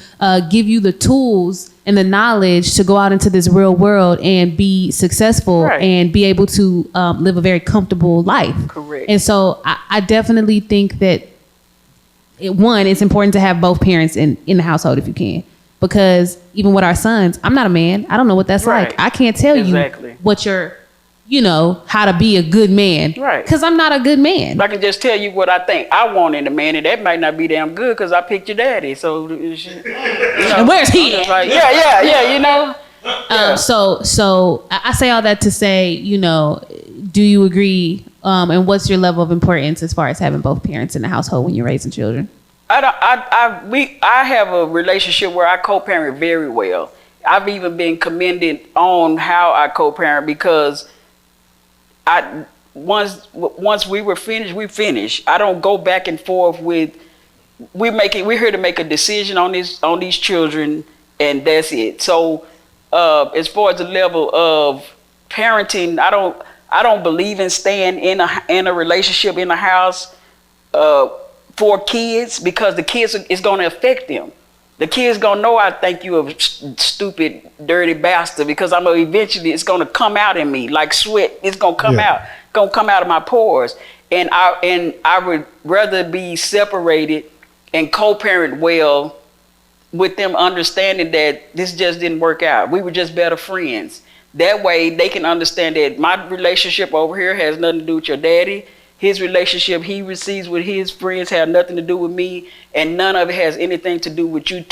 give you the tools and the knowledge to go out into this real world and be successful and be able to live a very comfortable life. Correct. And so I definitely think that it's important to have both parents in the household if you can. Because even with our sons, I'm not a man. I don't know what that's like. I can't tell you what how to be a good man. Right. Because I'm not a good man. I can just tell you what I think I want in a man, and that might not be damn good because I picked your daddy. So, and where's he? Like, yeah. So I say all that to say, do you agree? And what's your level of importance as far as having both parents in the household when you're raising children? I have a relationship where I co-parent very well. I've even been commended on how I co-parent because once we were finished, we finished. I don't go back and forth with. We're here to make a decision on these children, and that's it. So as far as the level of parenting, I don't believe in staying in a relationship in a house for kids, because the kids is going to affect them. The kids going to know I think you a stupid, dirty bastard, because I know eventually it's going to come out in me like sweat. It's going to come out, of my pores. And I would rather be separated and co-parent well with them, understanding that this just didn't work out. We were just better friends. That way they can understand that my relationship over here has nothing to do with your daddy. His relationship he receives with his friends had nothing to do with me, and none of it has anything to do with you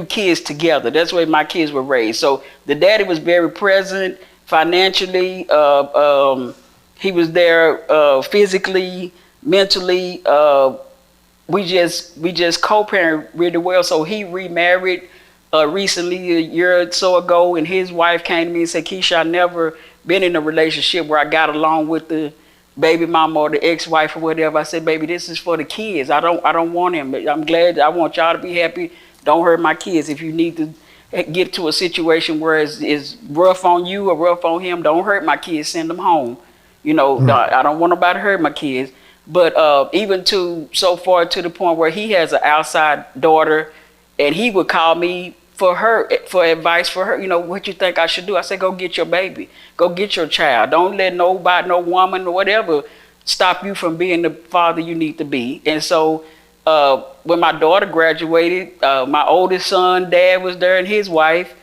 kids together. That's the way my kids were raised. So the daddy was very present financially. He was there physically, mentally. We just co-parent really well. So he remarried recently, a year or so ago, and his wife came to me and said, Keisha, I never been in a relationship where I got along with the baby mama or the ex-wife or whatever. I said, baby, this is for the kids. I don't want him. I'm glad. I want y'all to be happy. Don't hurt my kids. If you need to get to a situation where it's rough on you or rough on him, don't hurt my kids. Send them home. I don't want nobody to hurt my kids. But even so far to the point where he has an outside daughter, and he would call me for advice for her. What you think I should do? I said, go get your baby. Go get your child. Don't let nobody, no woman or whatever, stop you from being the father you need to be. And so when my daughter graduated, my oldest son, dad was there, and his wife,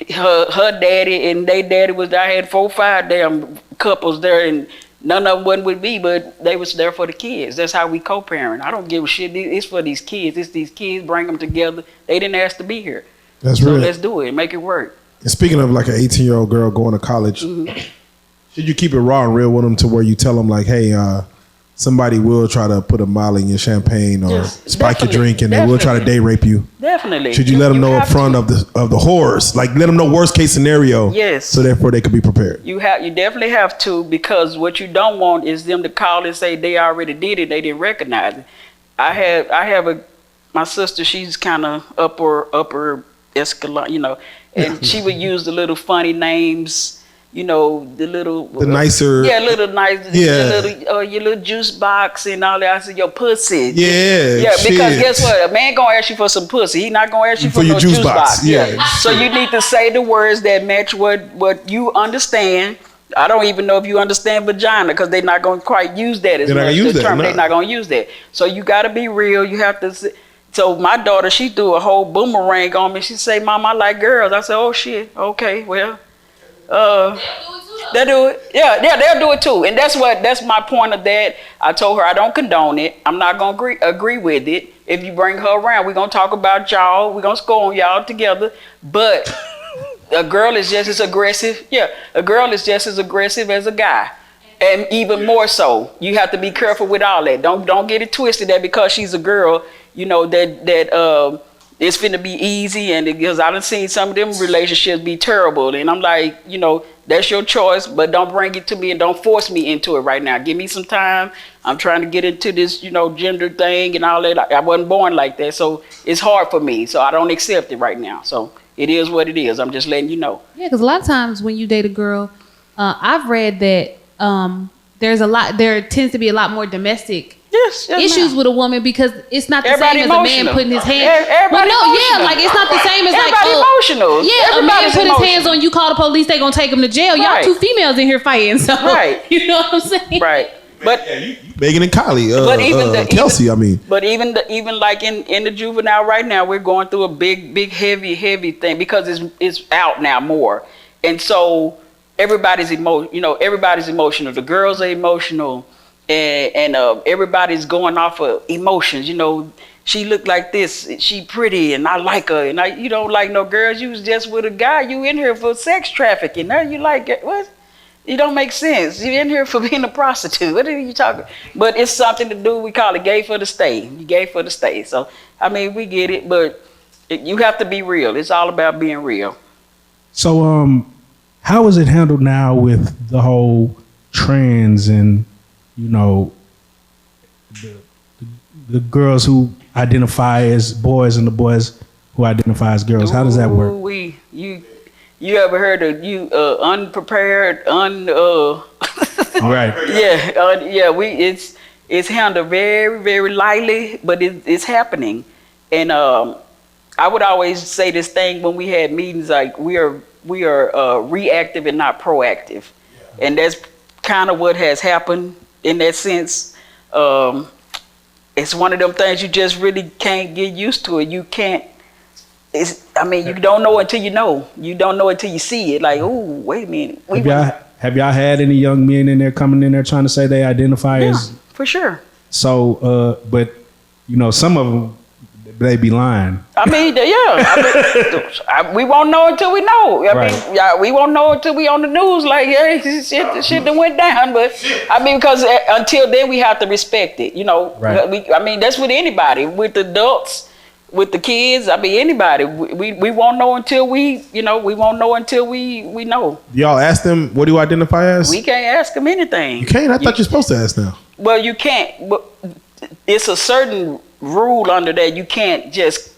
her daddy and their daddy was there. I had 4 or 5 damn couples there, and none of them wasn't with me, but they was there for the kids. That's how we co-parent. I don't give a shit. It's for these kids. It's these kids. Bring them together. They didn't ask to be here. That's so real. Let's do it. Make it work. And speaking of like an 18-year-old girl going to college, should you keep it raw and real with them to where you tell them like, hey, somebody will try to put a molly in your champagne or spike your drink, and they will try to date rape you? Definitely. Should you let them know up front of the horrors? Like, let them know worst case scenario. Yes. So therefore they could be prepared. You definitely have to, because what you don't want is them to call and say they already did it. They didn't recognize it. I have my sister. She's kind of upper escalon, and she would use the little funny names. The nicer, little nice, your little juice box and all that. I said, your pussy, because guess what? A man gonna ask you for some pussy. He not gonna ask you for no juice box. So you need to say the words that match what you understand. I don't even know if you understand vagina, because they're not gonna quite use that as much. They're not gonna use that. So you got to be real. You have to. So my daughter, she threw a whole boomerang on me. She say, "Mom, I like girls." I said, "Oh shit, okay, well." They'll do it. Yeah, they'll do it too. And that's my point of that. I told her I don't condone it. I'm not gonna agree with it. If you bring her around, we're gonna talk about y'all. We're gonna score on y'all together. But a girl is just as aggressive. Yeah, a girl is just as aggressive as a guy, and even more so. You have to be careful with all that. Don't get it twisted that because she's a girl, that it's finna be easy, and because I done seen some of them relationships be terrible, and I'm like, that's your choice, but don't bring it to me and don't force me into it right now. Give me some time. I'm trying to get into this, gender thing and all that. I wasn't born like that, so it's hard for me, so I don't accept it right now. So it is what it is. I'm just letting you know. Yeah, because a lot of times when you date a girl, I've read that there tends to be a lot more domestic issues with a woman because it's not the everybody same emotional. as a man putting his hand. Like it's not the same as everybody emotional. Yeah, a man put his hands on you, call the police, they gonna take him to jail. Y'all two females in here fighting, so you know what I'm saying? Right. But Megan and Kylie, but even Kelsey, I mean. But even like in the Juvenile right now, we're going through a big heavy thing because it's out now more, and so everybody's everybody's emotional. The girls are emotional, and everybody's going off of emotions. You know, she looked like this, she pretty, and I like her, and you don't like no girls. You was just with a guy. You in here for sex trafficking. Now you like it. What? It don't make sense. You're in here for being a prostitute. What are you talking? But it's something to do. We call it gay for the stay. You gay for the stay. So, I mean, we get it, but you have to be real. It's all about being real. So, how is it handled now with the whole trans and, you know, the girls who identify as boys and the boys who identify as girls? How does that work? You ever heard of unprepared, right? It's handled very, very lightly, but it's happening. And I would always say this thing when we had meetings, like we are reactive and not proactive, and that's kind of what has happened in that sense. It's one of them things you just really can't get used to it. You can't. You don't know until you know. You don't know until you see it. Like, oh, wait a minute. Have y'all had any young men in there coming in there trying to say they identify as? For sure. So, but you know, some of them they be lying. We won't know until we know. We won't know until we on the news. Like, hey, shit that went down. But because until then we have to respect it. You know, that's with anybody, with adults. With the kids, anybody. We won't know until we won't know until we know. Y'all ask them, what do you identify as? We can't ask them anything. You can't? I thought you're supposed to ask them. Well, you can't. But it's a certain rule under that. You can't just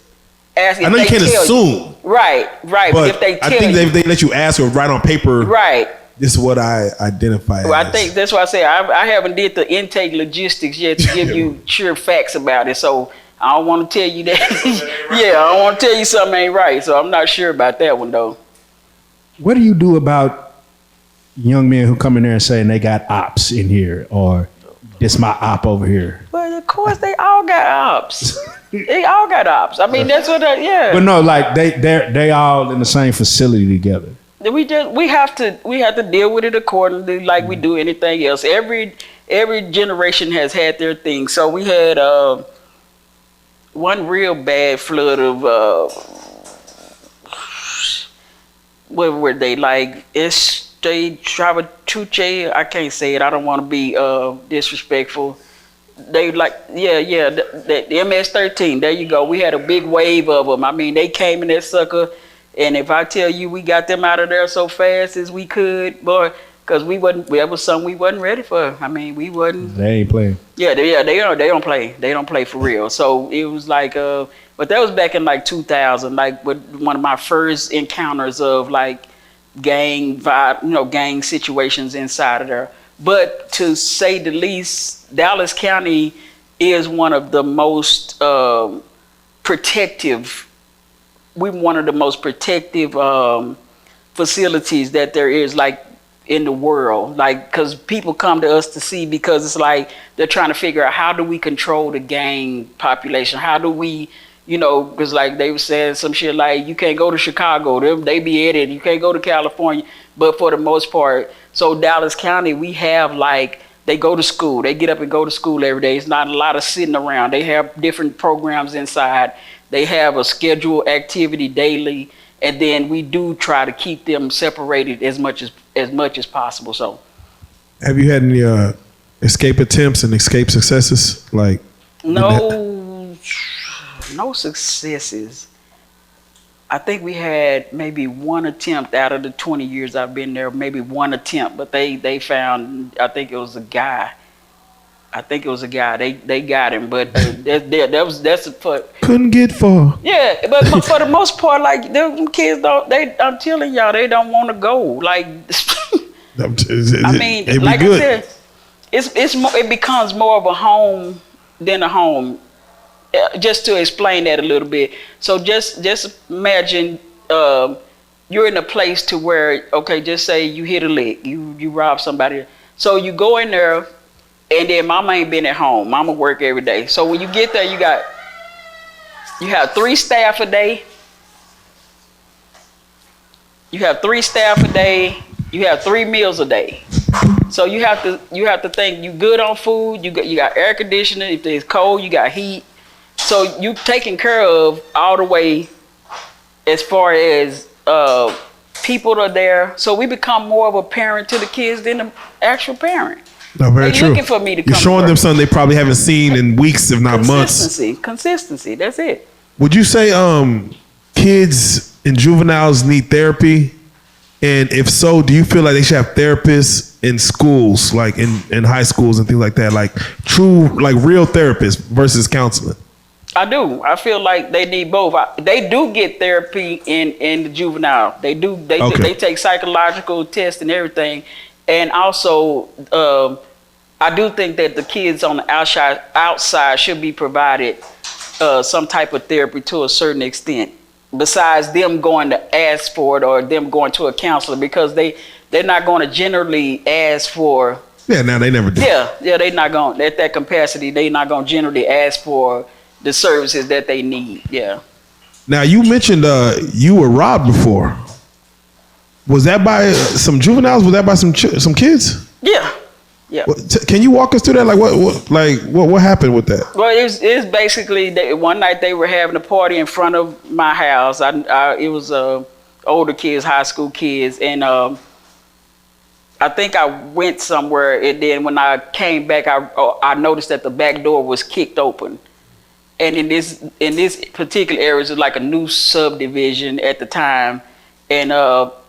ask. I know you can't assume. Right. But if they tell I think they let you ask or write on paper. Right. This is what I identify as. I think that's why I say I haven't did the intake logistics yet to give you sure facts about it. So I don't want to tell you that. I don't want to tell you something ain't right. So I'm not sure about that one, though. What do you do about young men who come in there and saying they got ops in here or this my op over here? But of course, they all got ops. They all got ops. That's what. But no, like they all in the same facility together. We have to deal with it accordingly, like we do anything else. Every generation has had their thing. So we had one real bad flood of what were they like? Travatuche. I can't say it. I don't want to be disrespectful. They like the MS-13. There you go. We had a big wave of them. They came in that sucker, and if I tell you we got them out of there so fast as we could, boy. Because that was something we wasn't ready for. We wasn't. They ain't playing. They don't play. They don't play for real. So it was like, but that was back in like 2000, like with one of my first encounters of like gang vibe, gang situations inside of there. But to say the least, Dallas County is one of the most protective. We're one of the most protective facilities that there is, like, in the world, like, because people come to us to see, because it's like they're trying to figure out how do we control the gang population, how do we, because like they were saying some shit like you can't go to Chicago, they be at it, you can't go to California, but for the most part, so Dallas County, we have like, they go to school, they get up and go to school every day. It's not a lot of sitting around. They have different programs inside. They have a scheduled activity daily. And then we do try to keep them separated as much as possible. So, have you had any escape attempts and escape successes? Like, no successes. I think we had maybe one attempt out of the 20 years I've been there. Maybe one attempt, but they found. I think it was a guy. I think it was a guy. They got him, but that's for couldn't get far. Yeah, but for the most part, like them kids don't. I'm telling y'all, they don't want to go. Like, I mean, like I said, it's more. It becomes more of a home than a home. Just to explain that a little bit. So just imagine you're in a place to where, okay, just say you hit a lick, you rob somebody. So you go in there, and then mama ain't been at home. Mama work every day. So when you get there, you have 3 staff a day. You have 3 staff a day. You have 3 meals a day. So you have to think you good on food. You got air conditioning. If it's cold, you got heat. So you taken care of all the way as far as people are there. So we become more of a parent to the kids than the actual parent. No, very They're true. looking for me to come. You're showing them something they probably haven't seen in weeks, if not months. Consistency. That's it. Would you say kids and juveniles need therapy? And if so, do you feel like they should have therapists in schools, like in high schools and things like that, like true, like real therapists versus counseling? I do. I feel like they need both. They do get therapy in the juvenile. They do. They take psychological tests and everything. And also, I do think that the kids on the outside should be provided some type of therapy to a certain extent, besides them going to ask for it or them going to a counselor, because they're not going to generally ask for. Yeah, now they never do. Yeah, they're not going at that capacity. They're not going to generally ask for the services that they need. Yeah. Now you mentioned you were robbed before. Was that by some juveniles? Was that by some kids? Yeah. Yeah. Can you walk us through that? Like what happened with that? Well, it's basically one night they were having a party in front of my house. It was older kids, high school kids, and I think I went somewhere, and then when I came back, I noticed that the back door was kicked open. And in this particular area, it was like a new subdivision at the time, and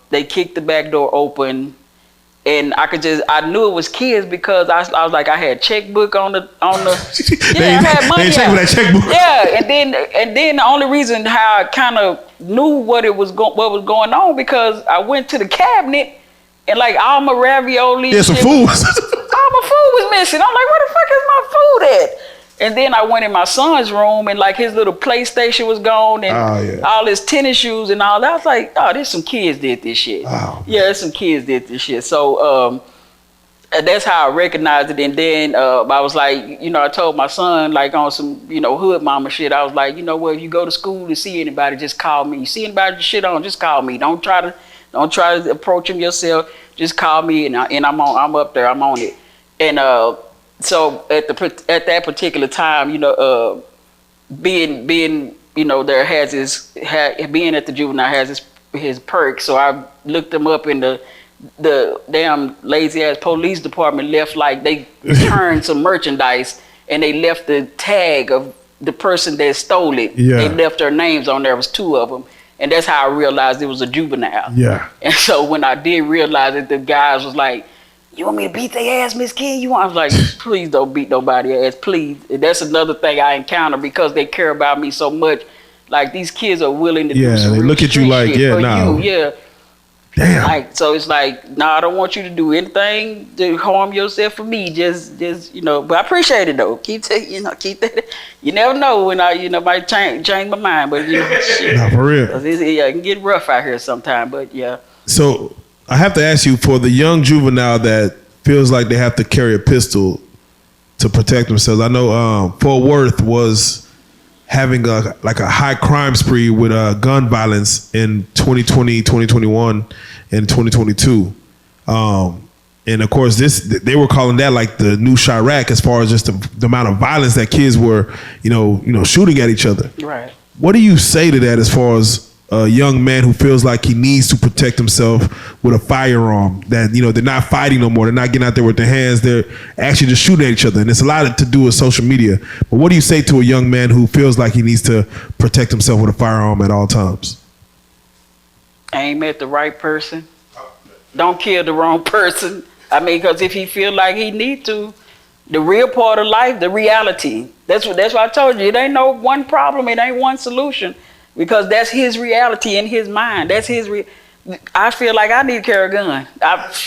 they kicked the back door open, and I knew it was kids because I was like, I had checkbook on the I had money. They checked with that checkbook. Yeah, and then the only reason how I kind of knew what was going on, because I went to the cabinet and like all my ravioli. Yeah, some food. All my food was missing. I'm like, where the fuck is my food at? And then I went in my son's room, and like his little PlayStation was gone, and all his tennis shoes and all that. I was like, oh, there's some kids did this shit. Oh, yeah, some kids did this shit. So that's how I recognized it. And then I was like, I told my son, like on some, hood mama shit. I was like, you know what, if you go to school and see anybody, just call me. You see anybody with shit on, just call me. Don't try to approach them yourself. Just call me, and I'm up there. I'm on it. And so at that particular time, being there has being at the juvenile has his perk. So I looked them up, in the damn lazy ass police department left, like they returned some merchandise, and they left the tag of the person that stole it. Yeah. They left their names on there. It was 2 of them. And that's how I realized it was a juvenile. Yeah. And so when I did realize it, the guys was like, you want me to beat their ass, Miss King? I was like, please don't beat nobody's ass, please. And that's another thing I encounter, because they care about me so much. Like, these kids are willing to do some they look at you like, you. Yeah. Damn. Like, so it's like, I don't want you to do anything to harm yourself for me. Just but I appreciate it though. Keep that. You never know when I, might change my mind, but shit. Nah, for real. It can get rough out here sometime, but yeah. So I have to ask you, for the young juvenile that feels like they have to carry a pistol to protect themselves. I know Fort Worth was having a high crime spree with gun violence in 2020, 2021, and 2022. And of course, they were calling that like the new Chirac, as far as just the amount of violence that kids were, shooting at each other. Right. What do you say to that, as far as a young man who feels like he needs to protect himself with a firearm, that, they're not fighting no more. They're not getting out there with their hands. They're actually just shooting at each other. And it's a lot to do with social media. But what do you say to a young man who feels like he needs to protect himself with a firearm at all times? Aim at the right person. Don't kill the wrong person. I mean, because if he feel like he need to, The real part of life, the reality. That's why I told you, it ain't no one problem, it ain't one solution, because that's his reality in his mind. That's his. I feel like I need to carry a gun.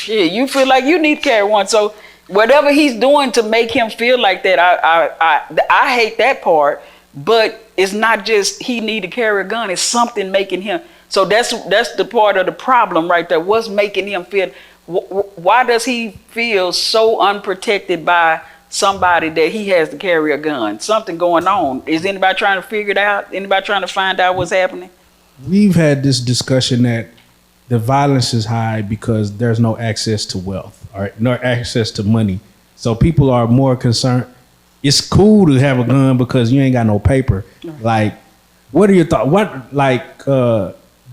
You feel like you need to carry one. So whatever he's doing to make him feel like that, I hate that part. But it's not just he need to carry a gun. It's something making him. So that's the part of the problem right there. What's making him feel? Why does he feel so unprotected by somebody that he has to carry a gun? Something going on. Is anybody trying to figure it out? Anybody trying to find out what's happening? We've had this discussion that the violence is high because there's no access to wealth, or no access to money. So people are more concerned. It's cool to have a gun because you ain't got no paper. Like, what are your thoughts?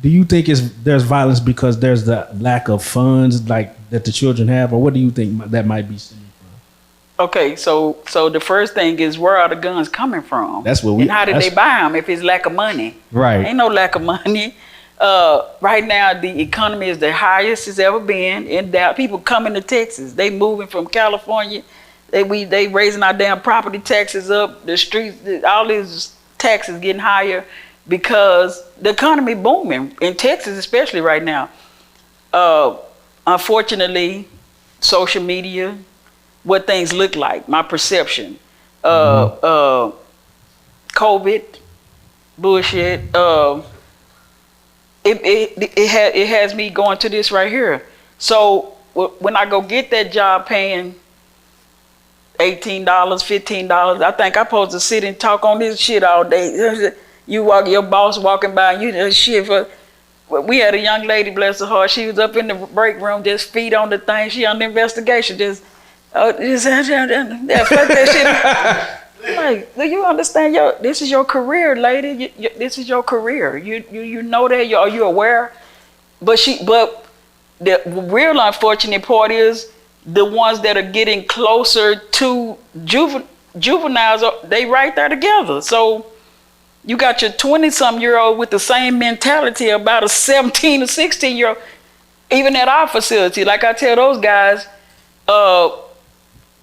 Do you think there's violence because there's the lack of funds like that the children have, or what do you think that might be stemming from? Okay, so the first thing is, where are the guns coming from? That's what and how did they buy them if it's lack of money? Right. Ain't no lack of money. Right now, the economy is the highest it's ever been. And people coming to Texas. They moving from California. They raising our damn property taxes up. The streets, all these taxes getting higher because the economy booming in Texas, especially right now. Unfortunately, social media, what things look like, my perception, COVID, bullshit. It has me going to this right here. So when I go get that job paying $18, $15, I think I'm supposed to sit and talk on this shit all day. Your boss walking by and you shit for. We had a young lady, bless her heart, she was up in the break room, just feet on the thing, she on the investigation, fuck that shit. Like, do you understand? This is your career, lady. This is your career. You know that. Are you aware? But the real unfortunate part is the ones that are getting closer to juveniles. They right there together. So you got your 20-some-year-old with the same mentality about a 17 or 16-year-old. Even at our facility, like I tell those guys, I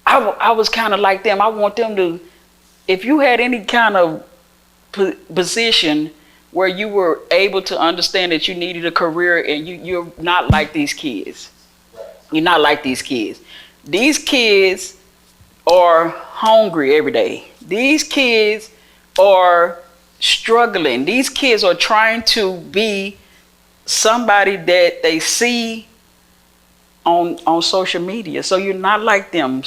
was kind of like them. I want them to. If you had any kind of position where you were able to understand that you needed a career and you're not like these kids. You're not like these kids. These kids are hungry every day. These kids are struggling. These kids are trying to be somebody that they see on social media. So you're not like them.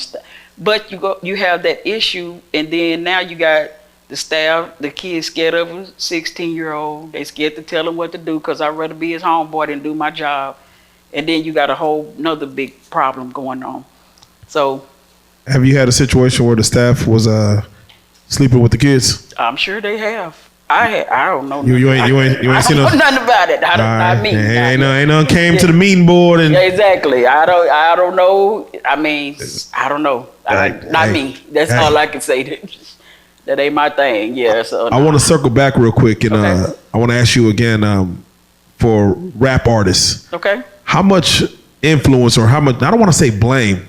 But you have that issue, and then now you got the staff, the kids scared of a 16-year-old. They scared to tell him what to do because I'd rather be his homeboy than do my job. And then you got a whole another big problem going on. So, have you had a situation where the staff was sleeping with the kids? I'm sure they have. I don't know. You ain't seen nothing about it. Not me. Ain't none came to the meeting board and exactly. I don't know. I mean, I don't know. Not me. That's all I can say. That ain't my thing. Yeah. So I want to circle back real quick and I want to ask you again for rap artists. Okay. How much influence or how much? I don't want to say blame.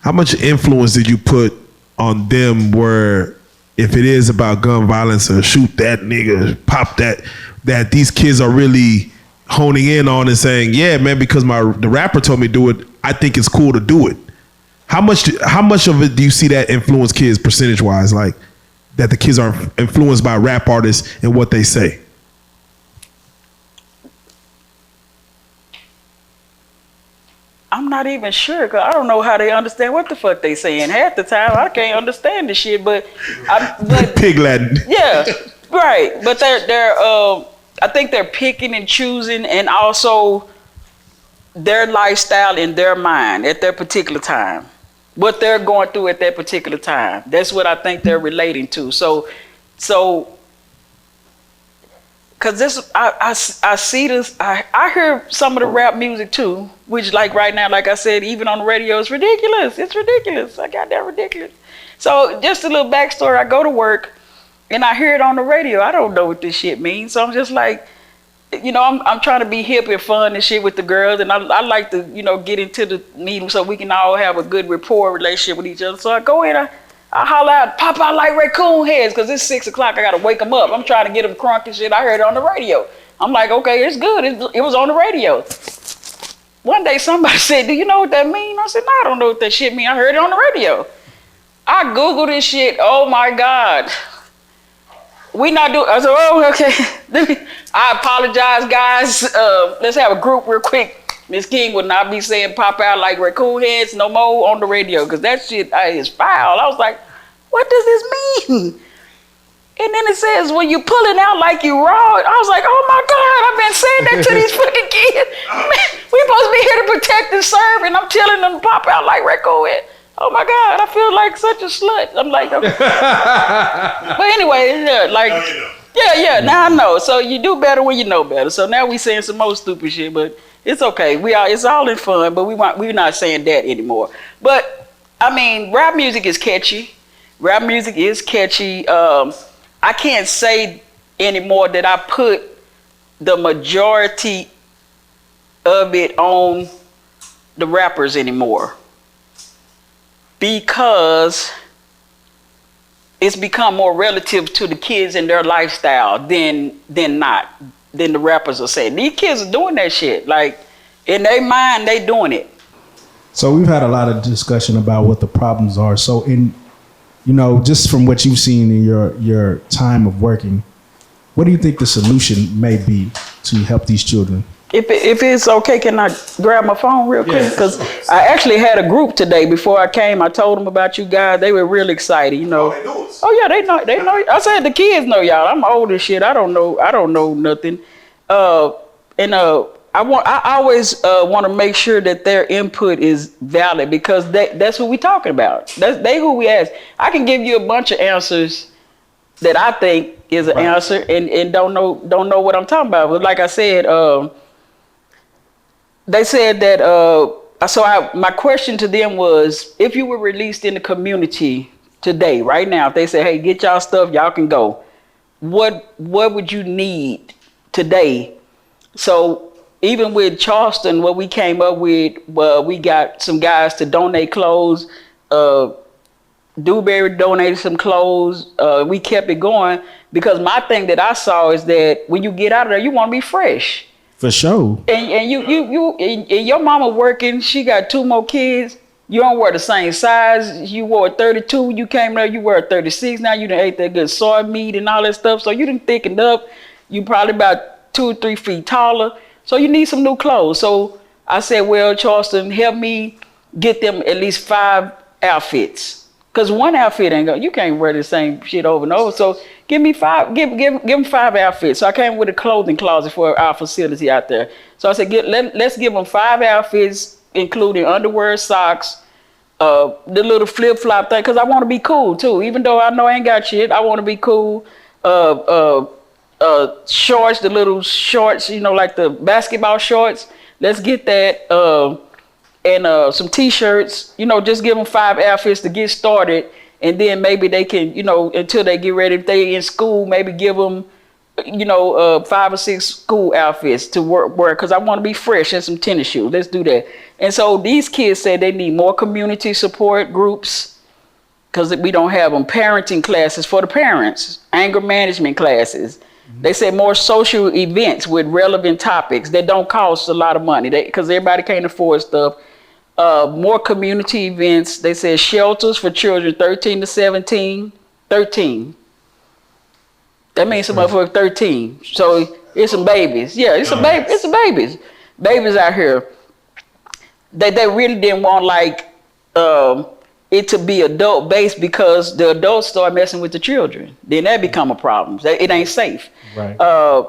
How much influence did you put on them where? If it is about gun violence or shoot that nigga, pop that these kids are really honing in on and saying, yeah, man, because the rapper told me to do it, I think it's cool to do it. How much of it do you see that influence kids percentage wise, like that the kids are influenced by rap artists and what they say? I'm not even sure because I don't know how they understand what the fuck they saying. Half the time I can't understand the shit, but pig Latin. Yeah, right. But they're I think they're picking and choosing, and also their lifestyle in their mind at their particular time, what they're going through at that particular time. That's what I think they're relating to. So. Cause this, I see this. I hear some of the rap music too, which like right now, like I said, even on the radio, it's ridiculous. It's ridiculous. I got that ridiculous. So just a little backstory. I go to work, and I hear it on the radio. I don't know what this shit means. So I'm just like, you know, I'm trying to be hip and fun and shit with the girls, and I like to, you know, get into the meeting so we can all have a good rapport relationship with each other. So I go in, I holler out, pop out like raccoon heads, because it's 6 o'clock. I got to wake them up. I'm trying to get them crunk and shit. I heard it on the radio. I'm like, okay, it's good. It was on the radio. One day somebody said, do you know what that mean? I said, no, I don't know what that shit mean. I heard it on the radio. I Googled this shit. Oh my God. We not doing, I said, oh, okay. I apologize, guys. Let's have a group real quick. Miss King would not be saying pop out like raccoon heads no more on the radio, because that shit is foul. I was like, what does this mean? And then it says, when you pulling out like you raw. I was like, oh my God, I've been saying that to these fucking kids. Man, we supposed to be here to protect and serve, and I'm telling them to pop out like raccoon head. Oh my God, I feel like such a slut. I'm like, but anyway, yeah, like, yeah, now I know. So you do better when you know better. So now we saying some more stupid shit, but it's okay. It's all in fun, but we're not saying that anymore. But I mean, rap music is catchy. Rap music is catchy. I can't say anymore that I put the majority of it on the rappers anymore, because it's become more relative to the kids and their lifestyle than the rappers are saying. These kids are doing that shit. Like, in their mind, they doing it. So we've had a lot of discussion about what the problems are. So just from what you've seen in your time of working, what do you think the solution may be to help these children? If it's okay, can I grab my phone real quick? Because I actually had a group today before I came. I told them about you guys. They were really excited, you know. Oh yeah, they know. I said the kids know y'all. I'm old as shit. I don't know nothing. I always want to make sure that their input is valid, because that's who we talking about. They who we ask. I can give you a bunch of answers that I think is an answer, and don't know what I'm talking about. But like I said, they said that. My question to them was, if you were released in the community today, right now, if they say, "Hey, get y'all stuff, y'all can go," what would you need today? So even with Charleston, what we came up with, we got some guys to donate clothes. Dewberry donated some clothes. We kept it going, because my thing that I saw is that when you get out of there, you want to be fresh. For sure. And your mama working, she got 2 more kids. You don't wear the same size. You wore a 32, you came there, you wear a 36. Now you done ate that good soy meat and all that stuff. So you done thickened up. You probably about 2 or 3 feet taller. So you need some new clothes. So I said, well, Charleston, help me get them at least 5 outfits. Because one outfit ain't you can't wear the same shit over and over. So give me 5, give them 5 outfits. So I came with a clothing closet for our facility out there. So I said, let's give them 5 outfits, including underwear, socks, the little flip flop thing, because I want to be cool too. Even though I know I ain't got shit, I want to be cool. Shorts, the little shorts, like the basketball shorts. Let's get that. And some t-shirts, just give them 5 outfits to get started, and then maybe they can, until they get ready, if they in school, maybe give them, 5 or 6 school outfits to wear, because I want to be fresh, and some tennis shoes. Let's do that. And so these kids say they need more community support groups, because we don't have them. Parenting classes for the parents, anger management classes. They said more social events with relevant topics that don't cost a lot of money, because everybody can't afford stuff. More community events. They said shelters for children 13 to 17. 13. That means some motherfucker 13. So it's some babies. Yeah, it's some babies. It's some babies. Babies out here. They really didn't want it to be adult based, because the adults start messing with the children. Then that become a problem. It ain't safe. Right.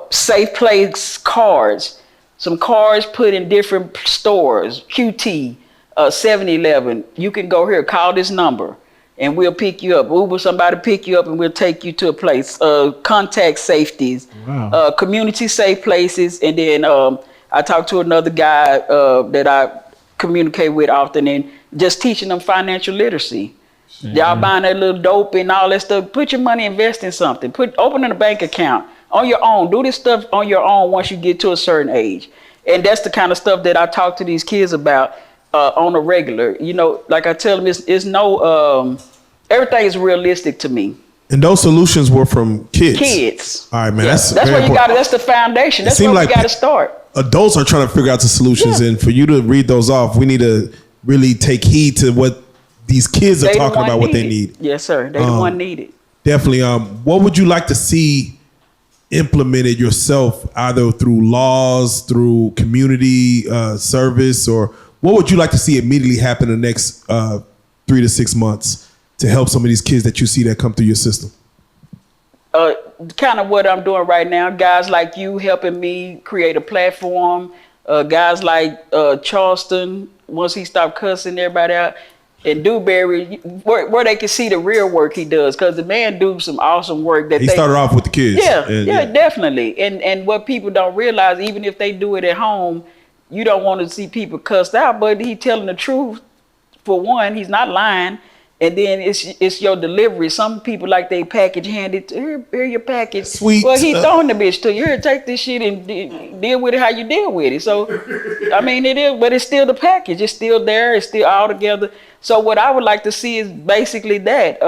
Safe place cards. Some cards put in different stores. QT, 7-Eleven. You can go here, call this number, and we'll pick you up. Uber somebody pick you up, and we'll take you to a place. Contact safeties. Wow. Community safe places. And then I talked to another guy that I communicate with often, and just teaching them financial literacy. Y'all buying that little dope and all that stuff. Put your money, invest in something. Open a bank account. on your own. Do this stuff on your own once you get to a certain age. And that's the kind of stuff that I talk to these kids about on a regular. You know, like I tell them, it's no, everything is realistic to me. And those solutions were from kids. Kids. All right, man. Yeah. That's where you got to, that's the foundation. That's where we got to start. Adults are trying to figure out the solutions. And for you to read those off, we need to really take heed to what these kids are talking about, what they need. Yes, sir. They the one needed. Definitely. What would you like to see implemented yourself, either through laws, through community service, or what would you like to see immediately happen in the next 3 to 6 months to help some of these kids that you see that come through your system? Kind of what I'm doing right now. Guys like you helping me create a platform. Guys like Charleston, once he stopped cussing everybody out, and Dewberry, where they can see the real work he does, because the man do some awesome work. That he started off with the kids. Yeah, definitely. And what people don't realize, even if they do it at home, you don't want to see people cussed out, but he telling the truth. For one, he's not lying. And then it's your delivery. Some people like they package handed. Here your package. Sweet. Well, he throwing the bitch to you. Here, take this shit and deal with it how you deal with it. So, I mean, it is, but it's still the package. It's still there. It's still all together. So what I would like to see is basically that.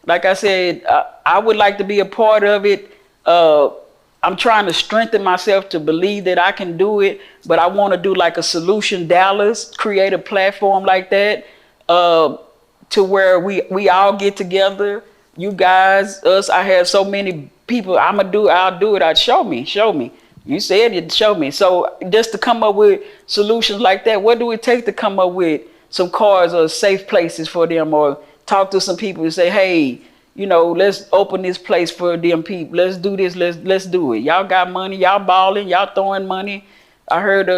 Like I said, I would like to be a part of it. I'm trying to strengthen myself to believe that I can do it, but I want to do like a Solution Dallas, create a platform like that. To where we all get together, you guys, us. I have so many people. I'll do it. Show me. You said it. Show me. So just to come up with solutions like that, what do it take to come up with some cars or safe places for them, or talk to some people and say, hey, you know, let's open this place for them people. Let's do this. Let's do it. Y'all got money. Y'all balling. Y'all throwing money. I heard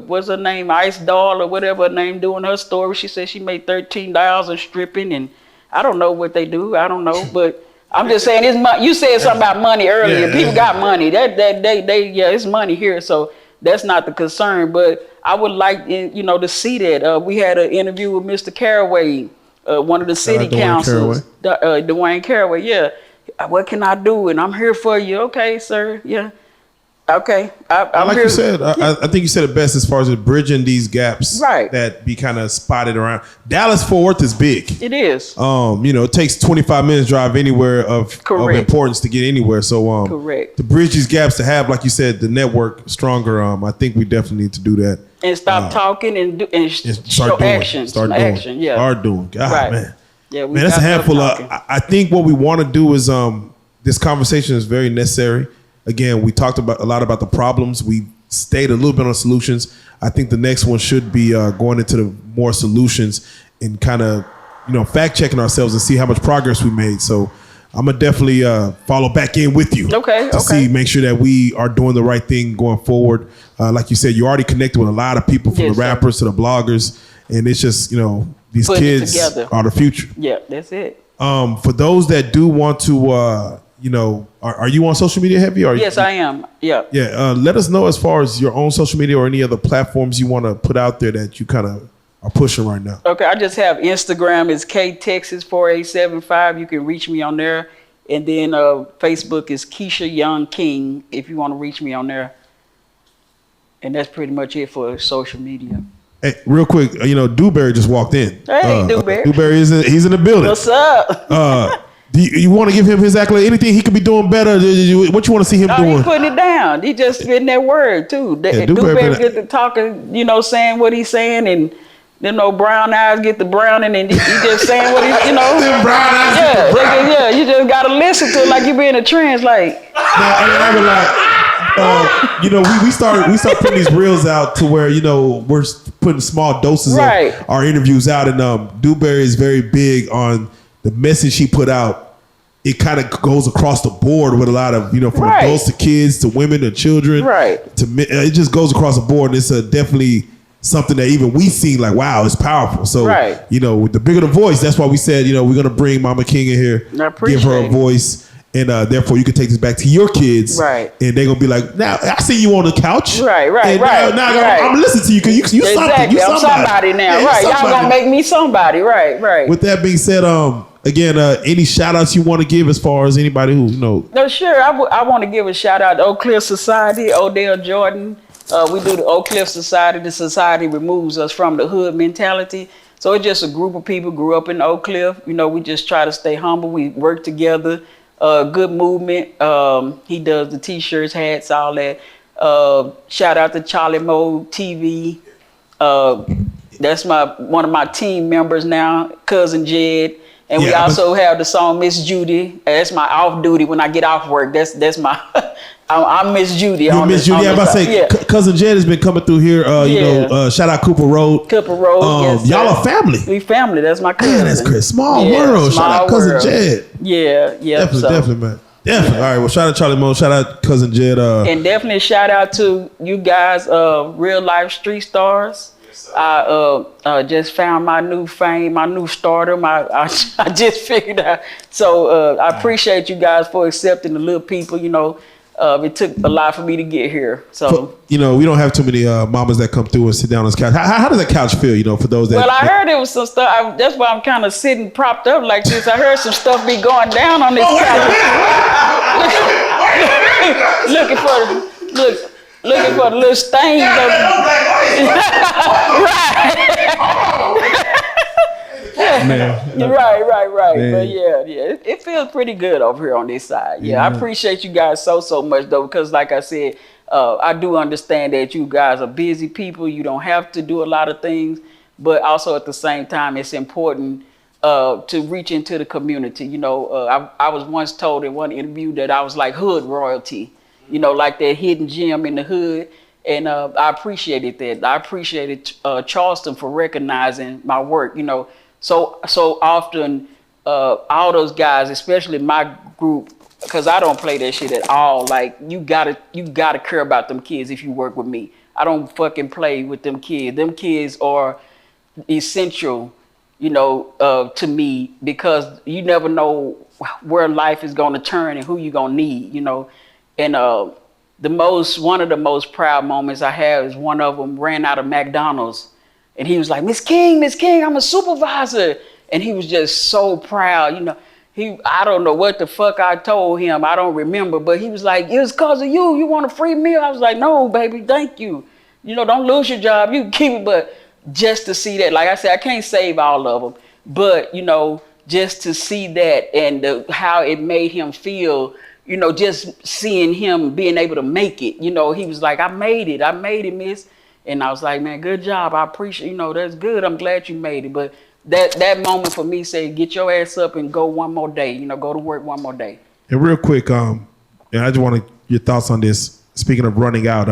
what's her name, Ice Doll or whatever her name, doing her story. She said she made $13 stripping, and I don't know what they do. I don't know, but I'm just saying it's money. You said something about money earlier. People got money. It's money here, so that's not the concern. But I would like to see that. We had an interview with Mr. Caraway, one of the city councils, Dwayne Caraway. Yeah, what can I do? And I'm here for you. Okay, sir. Yeah. Okay. Like you said, I think you said it best as far as bridging these gaps, right, that be kind of spotted around. Dallas-Fort Worth is big. It is. It takes 25 minutes drive anywhere of importance to get anywhere. So correct. To bridge these gaps, to have, like you said, the network stronger, I think we definitely need to do that. And stop talking and show action. Start doing. Action. Yeah. Start doing. God, right. man. Yeah, man, that's a handful of. I think what we want to do is this conversation is very necessary. Again, we talked a lot about the problems. We stayed a little bit on solutions. I think the next one should be going into the more solutions and kind of, fact checking ourselves and see how much progress we made. So I'm gonna definitely follow back in with you. Okay. Make sure that we are doing the right thing going forward. Like you said, you already connected with a lot of people, from the rappers to the bloggers, and it's just these kids are the future. Yeah, that's it. For those that do want to. Are you on social media heavy? Yes, I am. Yeah. Yeah. Let us know as far as your own social media or any other platforms you want to put out there that you kind of are pushing right now. Okay. I just have Instagram. It's KTexas4875. You can reach me on there. And then Facebook is Keisha Young King, if you want to reach me on there. And that's pretty much it for social media. Hey, real quick, Dewberry just walked in. Hey, Dewberry. Dewberry he's in the building. What's up? Do you want to give him his accolade? Anything he could be doing better? What you want to see him doing? He's putting it down. He just spitting that word too. Dewberry get to talking, saying what he's saying, and them brown eyes get the browning, and he just saying what he's, Them brown eyes. Yeah. You just gotta listen to it like you be in a trance, like. We start putting these reels out to where we're putting small doses of our interviews out, and Dewberry is very big on the message he put out. It kind of goes across the board with a lot of, from adults to kids to women to children. Right. It just goes across the board. And it's definitely something that even we see like, wow, it's powerful. So, with the bigger the voice, that's why we said, we're going to bring Mama King in here, give her a voice. And therefore, you can take this back to your kids. Right. And they're going to be like, now, I see you on the couch. Right. Now I'm listening to you because you something. I'm somebody now. Right. Y'all going to make me somebody. Right. With that being said, again, any shout outs you want to give as far as anybody who, you know? No, sure. I want to give a shout out to Oak Cliff Society, Odell Jordan. We do the Oak Cliff Society. The society removes us from the hood mentality. So it's just a group of people grew up in Oak Cliff. You know, we just try to stay humble. We work together. Good movement. He does the t-shirts, hats, all that. Shout out to Charlie Mo TV. That's one of my team members now, Cousin Jed. And we also have the song Miss Judy. That's my off duty when I get off work. That's my I'm Miss Judy. You're Miss Judy. I'm about to say, Cousin Jed has been coming through here. You know, shout out Cooper Road. Cooper Road. Yes, y'all are family. We family. That's my cousin. Man, that's great. Small world. Shout out Cousin Jed. Yeah. Definitely, man. Definitely. All right. Well, shout out Charlie Mo. Shout out Cousin Jed. And definitely shout out to you guys, Real Life Street Stars. I just found my new fame, my new stardom. I just figured out. So I appreciate you guys for accepting the little people. You know, it took a lot for me to get here. So you know, we don't have too many mamas that come through and sit down on this couch. How does that couch feel? You know, for those that. Well, I heard there was some stuff. That's why I'm kind of sitting propped up like this. I heard some stuff be going down on this couch. Looking for the little stains. Right. Man. But yeah. It feels pretty good over here on this side. Yeah, I appreciate you guys so much though, because like I said, I do understand that you guys are busy people. You don't have to do a lot of things, but also at the same time, it's important to reach into the community. You know, I was once told in one interview that I was like hood royalty. You know, like that hidden gem in the hood. And I appreciated that. I appreciated Charleston for recognizing my work. You know, so often all those guys, especially my group, because I don't play that shit at all. Like you gotta care about them kids if you work with me. I don't fucking play with them kids. Them kids are essential, you know, to me, because you never know where life is gonna turn and who you're gonna need, you know. And one of the most proud moments I have is one of them ran out of McDonald's and he was like, Miss King, I'm a supervisor. And he was just so proud, you know. I don't know what the fuck I told him. I don't remember, but he was like, it was because of you. You want a free meal? I was like, no, baby, thank you. You know, don't lose your job. You can keep it. But just to see that, like I said, I can't save all of them, but you know, just to see that and how it made him feel, you know, just seeing him being able to make it, you know, he was like, I made it, miss. And I was like, man, good job. I appreciate, you know, that's good. I'm glad you made it. But that moment for me said, get your ass up and go one more day, you know, go to work one more day. And real quick, and I just wanted your thoughts on this. Speaking of running out,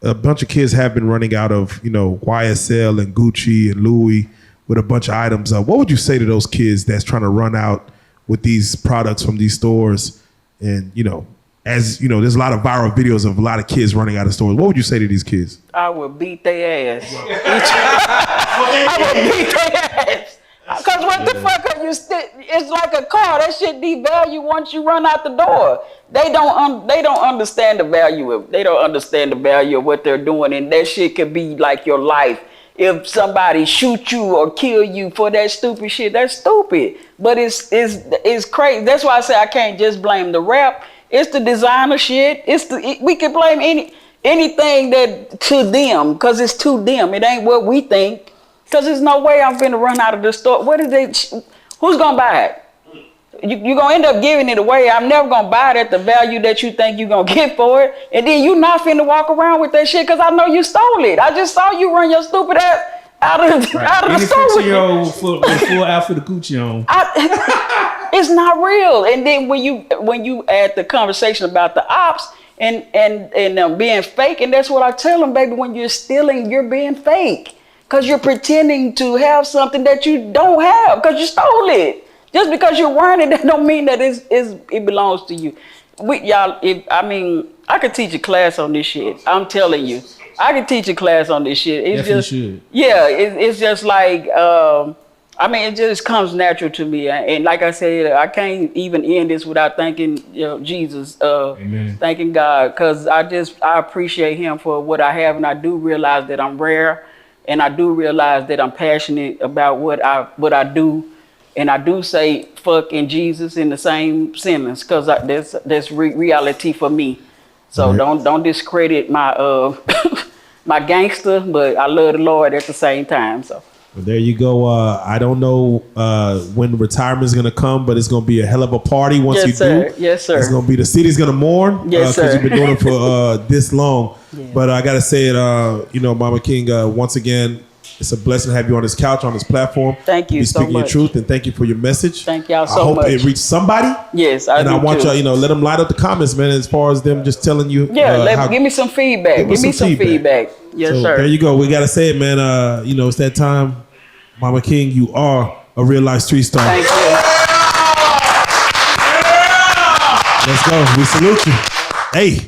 a bunch of kids have been running out of, you know, YSL and Gucci and Louis with a bunch of items. What would you say to those kids that's trying to run out with these products from these stores? And, you know, as you know, there's a lot of viral videos of a lot of kids running out of stores. What would you say to these kids? I would beat their ass. I would beat their ass. Because what the fuck are you it's like a car. That shit devalue once you run out the door. They don't understand the value of what they're doing, and that shit could be like your life. If somebody shoot you or kill you for that stupid shit, that's stupid. But it's crazy. That's why I say I can't just blame the rap. It's the designer shit. We can blame anything that to them, because it's to them. It ain't what we think. Because there's no way I'm finna run out of the store. Who's gonna buy it? You're gonna end up giving it away. I'm never gonna buy it at the value that you think you're gonna get for it. And then you not finna walk around with that shit because I know you stole it. I just saw you run your stupid ass out of the store. 15-year-old full outfit of Gucci on. It's not real. And then when you add the conversation about the ops and being fake, and that's what I tell them, baby, when you're stealing, you're being fake. Because you're pretending to have something that you don't have because you stole it. Just because you're wearing it, that don't mean that it belongs to you. I could teach a class on this shit. I'm telling you, I could teach a class on this shit. It's just like, it just comes natural to me. And like I said, I can't even end this without thanking Jesus, thanking God, because I appreciate Him for what I have, and I do realize that I'm rare, and I do realize that I'm passionate about what I do. And I do say fuck and Jesus in the same sentence because that's reality for me. So don't discredit my my gangster, but I love the Lord at the same time. So. Well, there you go. I don't know when retirement is going to come, but it's going to be a hell of a party once you do. Yes, sir. It's going to be, the city's going to mourn because you've been doing it for this long. Yeah. But I got to say it, you know, Mama King, once again, it's a blessing to have you on this couch, on this platform. Thank you so much. Speaking your truth, and thank you for your message. Thank y'all so much. I hope it reached somebody. Yes, I want y'all, you know, let them light up the comments, man, as far as them just telling you. Yeah, give me some feedback. Give me some feedback. Yes, sir. There you go. We got to say it, man. You know, it's that time. Mama King, you are a real life street star. Thank you. Let's go. We salute you. Hey.